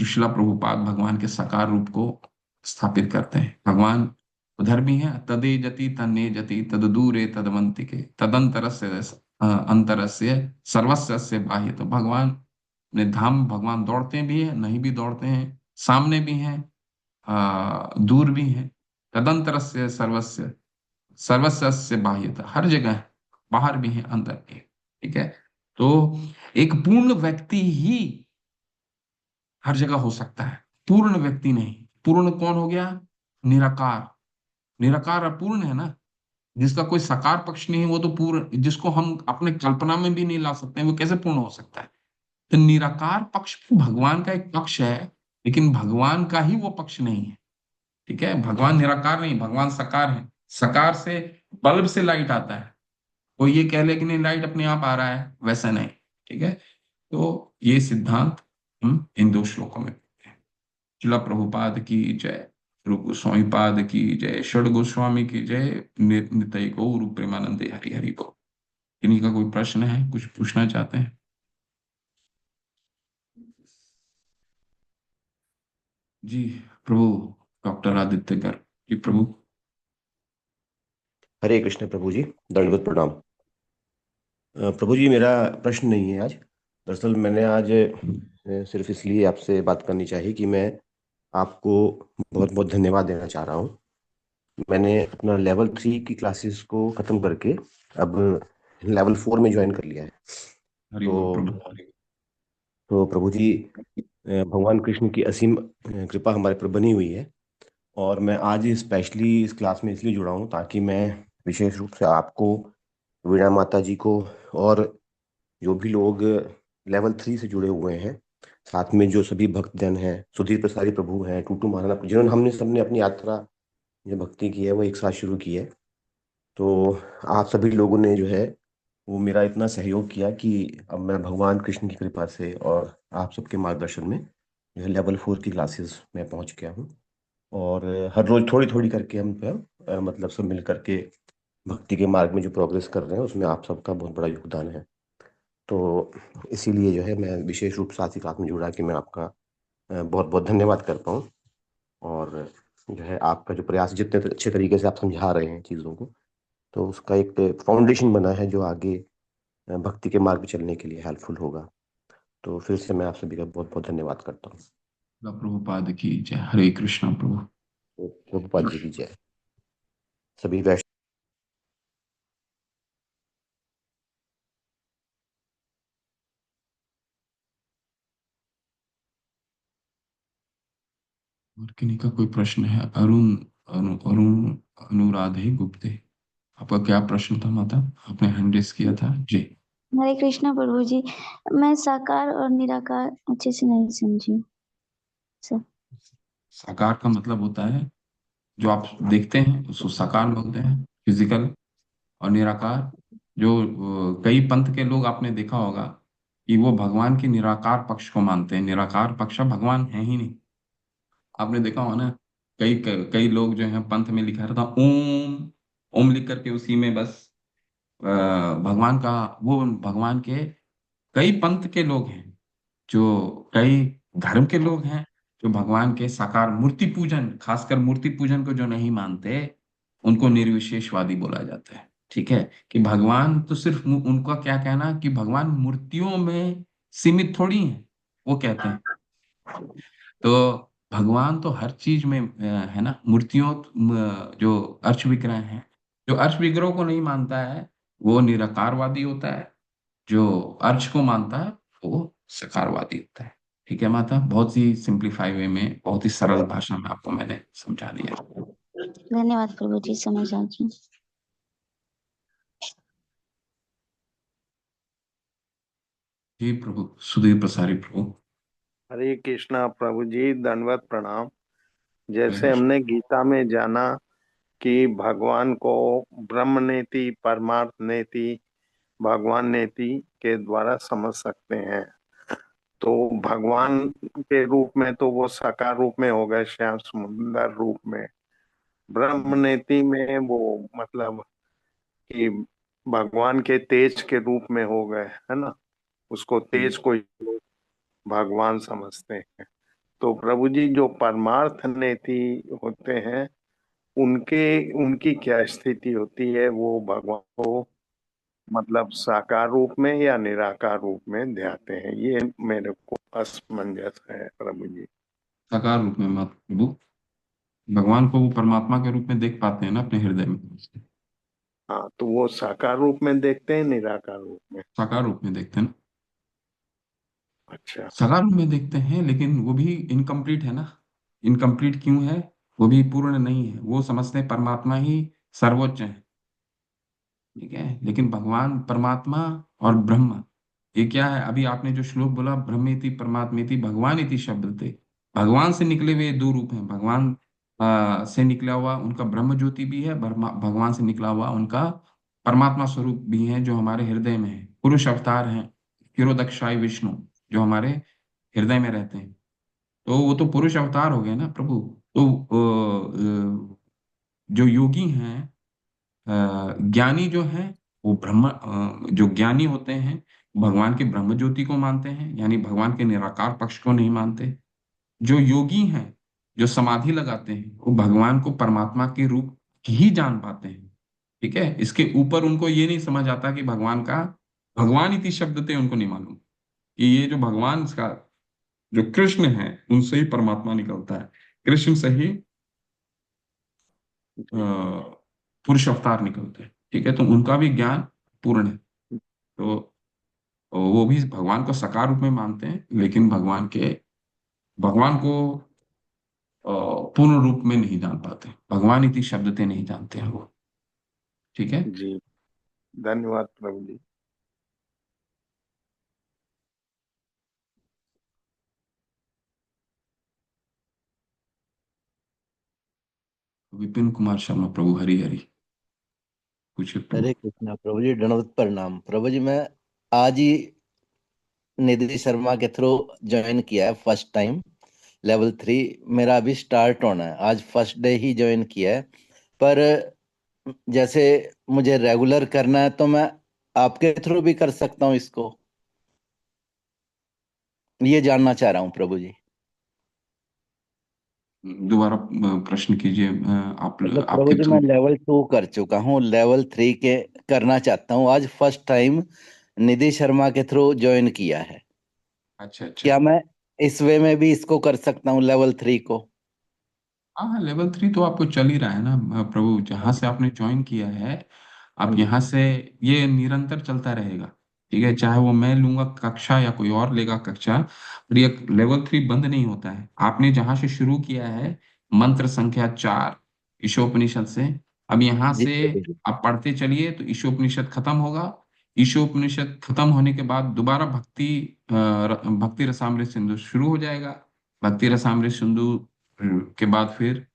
शिला प्रभुपाद भगवान के साकार रूप को स्थापित करते हैं। भगवान उधर भी है, तदे जति तन्ने जति तद दूरे तदवंति के तदंतरस्य अंतरस्य सर्वस्य बाह्य। तो भगवान अपने धाम में भगवान दौड़ते भी हैं, नहीं भी दौड़ते हैं, सामने भी हैं, दूर भी हैं। तदंतरस्य सर्वस्य सर्वस्य बाह्यता, हर जगह है, बाहर भी है, अंदर भी है। ठीक है, तो एक पूर्ण व्यक्ति ही हर जगह हो सकता है, पूर्ण व्यक्ति नहीं। पूर्ण कौन हो गया? निराकार। निराकार अपूर्ण है ना, जिसका कोई साकार पक्ष नहीं है, वो तो पूर्ण, जिसको हम अपने कल्पना में भी नहीं ला सकते हैं, वो कैसे पूर्ण हो सकता है? तो निराकार पक्ष भी भगवान का एक पक्ष है, लेकिन भगवान का ही वो पक्ष नहीं है। ठीक है, भगवान निराकार नहीं, भगवान साकार है। साकार से, बल्ब से लाइट आता है, कोई ये कह ले कि नहीं लाइट अपने आप आ रहा है, वैसा नहीं। ठीक है, तो ये सिद्धांत हम इन दो श्लोकों में पढ़ते हैं। शिला प्रभुपाद की जय, रूप गोस्वामी पाद की जय, षड गोस्वामी की जय, निताई गौर प्रेमानंदे हरि हरि को। इन्हीं का कोई प्रश्न है, कुछ पूछना चाहते हैं? जी प्रभु, डॉक्टर आदित्य कर जी प्रभु। हरे कृष्ण प्रभु जी, दंडवत प्रणाम। प्रभु जी, मेरा प्रश्न नहीं है आज। दरअसल मैंने आज सिर्फ इसलिए आपसे बात करनी चाहिए कि मैं आपको बहुत बहुत धन्यवाद देना चाह रहा हूँ। मैंने अपना लेवल 3 की क्लासेस को ख़त्म करके अब लेवल 4 में ज्वाइन कर लिया है। हरि बोल तो प्रभु, हरि। तो प्रभु जी, भगवान कृष्ण की असीम कृपा हमारे पर बनी हुई है। और मैं आज स्पेशली इस क्लास में इसलिए जुड़ा हूँ ताकि मैं विशेष रूप से आपको, वीणा माता जी को, और जो भी लोग लेवल 3 से जुड़े हुए हैं, साथ में जो सभी भक्तजन हैं, सुधीर प्रसारी प्रभु हैं, टूटू महाराणा, जिन्होंने हमने सबने अपनी यात्रा जो भक्ति की है वो एक साथ शुरू की है। तो आप सभी लोगों ने जो है वो मेरा इतना सहयोग किया कि अब मैं भगवान कृष्ण की कृपा से और आप सबके मार्गदर्शन में जो है लेवल 4 की क्लासेस में पहुंच गया हूँ। और हर रोज थोड़ी थोड़ी करके हम मतलब सब मिल करके भक्ति के मार्ग में जो प्रोग्रेस कर रहे हैं उसमें आप सबका बहुत बड़ा योगदान है। तो इसीलिए जो है मैं विशेष रूप से आज की क्लास में जुड़ा कि मैं आपका बहुत बहुत धन्यवाद कर पाऊँ। और जो है आपका जो प्रयास, जितने अच्छे तरीके से आप समझा रहे हैं चीज़ों को, तो उसका एक फाउंडेशन बना है जो आगे भक्ति के मार्ग पे चलने के लिए हेल्पफुल होगा। तो फिर से मैं आप सभी का बहुत बहुत धन्यवाद करता हूँ। प्रभुपाद की जय। हरे कृष्णा प्रभु। प्रभुपाद जी की जय। सभी वैष्णव और किन्हीं का कोई प्रश्न है? अरुण अरुण अनुराधे गुप्ते, आपका क्या प्रश्न था माता? आपने हैंड रेस किया था जी। हरे कृष्णा प्रभु जी, मैं साकार और निराकार अच्छे से नहीं समझी सर। साकार का मतलब होता है जो आप देखते हैं उसको साकार बोलते हैं, फिजिकल। और निराकार, जो कई पंथ के लोग आपने देखा होगा कि वो भगवान के निराकार पक्ष को मानते हैं। निराकार पक्ष भगवान है ही नहीं। आपने देखा होगा ना, कई कई लोग जो है पंथ में लिखा रहता ओम, ओम लिख करके उसी में बस भगवान का, वो भगवान के कई पंथ के लोग हैं, जो कई धर्म के लोग हैं, जो भगवान के साकार मूर्ति पूजन, खासकर मूर्ति पूजन को जो नहीं मानते, उनको निर्विशेषवादी बोला जाता है। ठीक है, कि भगवान तो सिर्फ उनका क्या कहना कि भगवान मूर्तियों में सीमित थोड़ी है, वो कहते हैं। तो भगवान तो हर चीज में है ना। मूर्तियों जो अर्श विग्रह हैं, जो अर्श विग्रह को नहीं मानता है वो निराकारवादी होता है। जो अर्श को मानता है वो सकारवादी होता है। ठीक है माता, बहुत ही सिंप्लीफाई वे में, बहुत ही सरल भाषा में आपको मैंने समझा दिया। धन्यवाद प्रभु जी, समझ आ गई। जी प्रभु, सुधीर प्रसारी प्रभु। हरे कृष्णा प्रभु जी, दंडवत प्रणाम। हरे जैसे कृष्ण। हमने गीता में जाना कि भगवान को ब्रह्म नेति, परमार्थ नेति, भगवान नेति के द्वारा समझ सकते हैं। तो भगवान के रूप में तो वो साकार रूप में हो गए, श्याम सुंदर रूप में। ब्रह्म नेति में वो मतलब कि भगवान के तेज के रूप में हो गए, है ना। उसको तेज को ही लोग भगवान समझते हैं। तो प्रभु जी, जो परमार्थ नेति होते हैं, उनके उनकी क्या स्थिति होती है? वो भगवान को मतलब साकार रूप में या निराकार रूप में ध्याते हैं, ये मेरे को असमंजस है प्रभु जी। साकार रूप में मत प्रभु, भगवान को वो परमात्मा के रूप में देख पाते हैं ना अपने हृदय में। हाँ, तो वो साकार रूप में देखते हैं, निराकार रूप में? साकार रूप में देखते हैं ना। अच्छा। साकार रूप में देखते हैं, लेकिन वो भी इनकम्प्लीट है ना। इनकम्प्लीट क्यों है? वो भी पूर्ण नहीं है। वो समझते हैं परमात्मा ही सर्वोच्च है। ठीक है, लेकिन भगवान परमात्मा और ब्रह्म, ये क्या है? अभी आपने जो श्लोक बोला, ब्रह्मेति परमात्मेति भगवान इति शब्द थे, भगवान से निकले हुए दो रूप हैं। भगवान से निकला हुआ उनका ब्रह्म ज्योति भी है, भगवान से निकला हुआ उनका परमात्मा स्वरूप भी है, जो हमारे हृदय में है। पुरुष अवतार हैं, क्षीरोदक्षाय विष्णु, जो हमारे हृदय में रहते हैं। तो वो तो पुरुष अवतार हो गए ना प्रभु। तो जो योगी हैं, ज्ञानी जो है, वो जो ज्ञानी होते हैं, भगवान के ब्रह्म ज्योति को मानते हैं, यानी भगवान के निराकार पक्ष को नहीं मानते। जो योगी हैं, जो समाधि लगाते हैं, वो भगवान को परमात्मा के रूप ही जान पाते हैं। ठीक है, इसके ऊपर उनको ये नहीं समझ आता कि भगवान का, भगवान इति शब्द थे उनको नहीं मालूम कि ये जो भगवान का जो कृष्ण है, उनसे ही परमात्मा निकलता है। कृष्ण से ही पुरुष अवतार निकलते हैं। ठीक है, तो उनका भी ज्ञान पूर्ण है। तो वो भी भगवान को साकार रूप में मानते हैं, लेकिन भगवान को पूर्ण रूप में नहीं जान पाते। भगवान इति शब्द नहीं जानते हैं वो। ठीक है। जी, धन्यवाद प्रभु जी। विपिन कुमार शर्मा प्रभु, हरि हरि। पूछिए प्रभु। हरे कृष्णा प्रभु जी, दंडवत प्रणाम प्रभु जी। मैं आज ही निधि शर्मा के थ्रू ज्वाइन किया है, फर्स्ट टाइम। लेवल 3 मेरा अभी स्टार्ट होना है, आज फर्स्ट डे ही ज्वाइन किया है। पर जैसे मुझे रेगुलर करना है तो मैं आपके थ्रू भी कर सकता हूँ इसको, ये जानना चाह रहा हूँ प्रभु जी। दोबारा प्रश्न कीजिए। मतलब प्रभु आपके जी, थ्रू। मैं लेवल 2 कर चुका हूँ, लेवल 3 के करना चाहता हूँ। आज फर्स्ट टाइम निधि शर्मा के थ्रू ज्वाइन किया है। अच्छा अच्छा। क्या मैं इस वे में भी इसको कर सकता हूँ, लेवल 3 को? हाँ हाँ, लेवल 3 तो आपको चल ही रहा है ना प्रभु, जहां से आपने ज्वाइन किया है हाँ आप जी। यहाँ से, ये निरंतर चलता रहेगा। ठीक है, चाहे वो मैं लूंगा कक्षा या कोई और लेगा कक्षा, पर ये लेवल 3 बंद नहीं होता है। आपने जहां से शुरू किया है मंत्र संख्या 4 ईशोपनिषद से, अब यहाँ जी से प्रभु जी। आप पढ़ते चलिए तो ईशोपनिषद खत्म होगा। ईशोपनिषद खत्म होने के बाद दोबारा भक्ति रसामृत सिंधु शुरू हो जाएगा। भक्ति रसामृत सिंधु के बाद फिर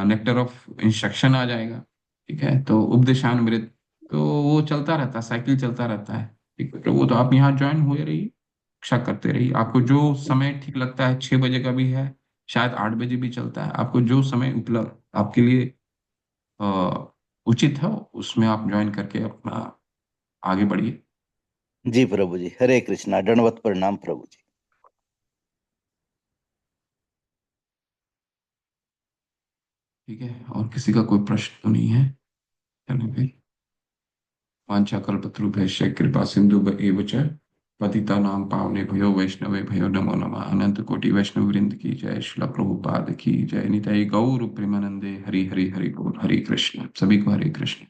नेक्टर ऑफ इंस्ट्रक्शन आ जाएगा। ठीक है, तो उपदेशामृत, तो वो चलता रहता है, साइकिल चलता रहता है। ठीक है, तो वो तो आप यहाँ ज्वाइन हुए रहिए, शिक्षा करते रहिए। आपको जो समय ठीक लगता है, 6 बजे का भी है, शायद 8 बजे भी चलता है, आपको जो समय उपलब्ध आपके लिए अ, उचित है उसमें आप ज्वाइन करके अपना आगे बढ़िए। जी प्रभु जी, हरे कृष्णा, दंडवत प्रणाम प्रभु जी। ठीक है, और किसी का कोई प्रश्न तो नहीं है? चलिए फिर, वाञ्छाकल्पतरुभ्यश्च कृपा सिंधु एव च पतितानां पावनेभ्यो वैष्णवेभ्यो नमो नमः। अनंत कोटि वैष्णव वृंद की जय, श्रील प्रभुपाद की जय। निताई गौर प्रेमानंदे, हरि हरि हरि बोल, हरे कृष्ण। सभी को हरे कृष्ण।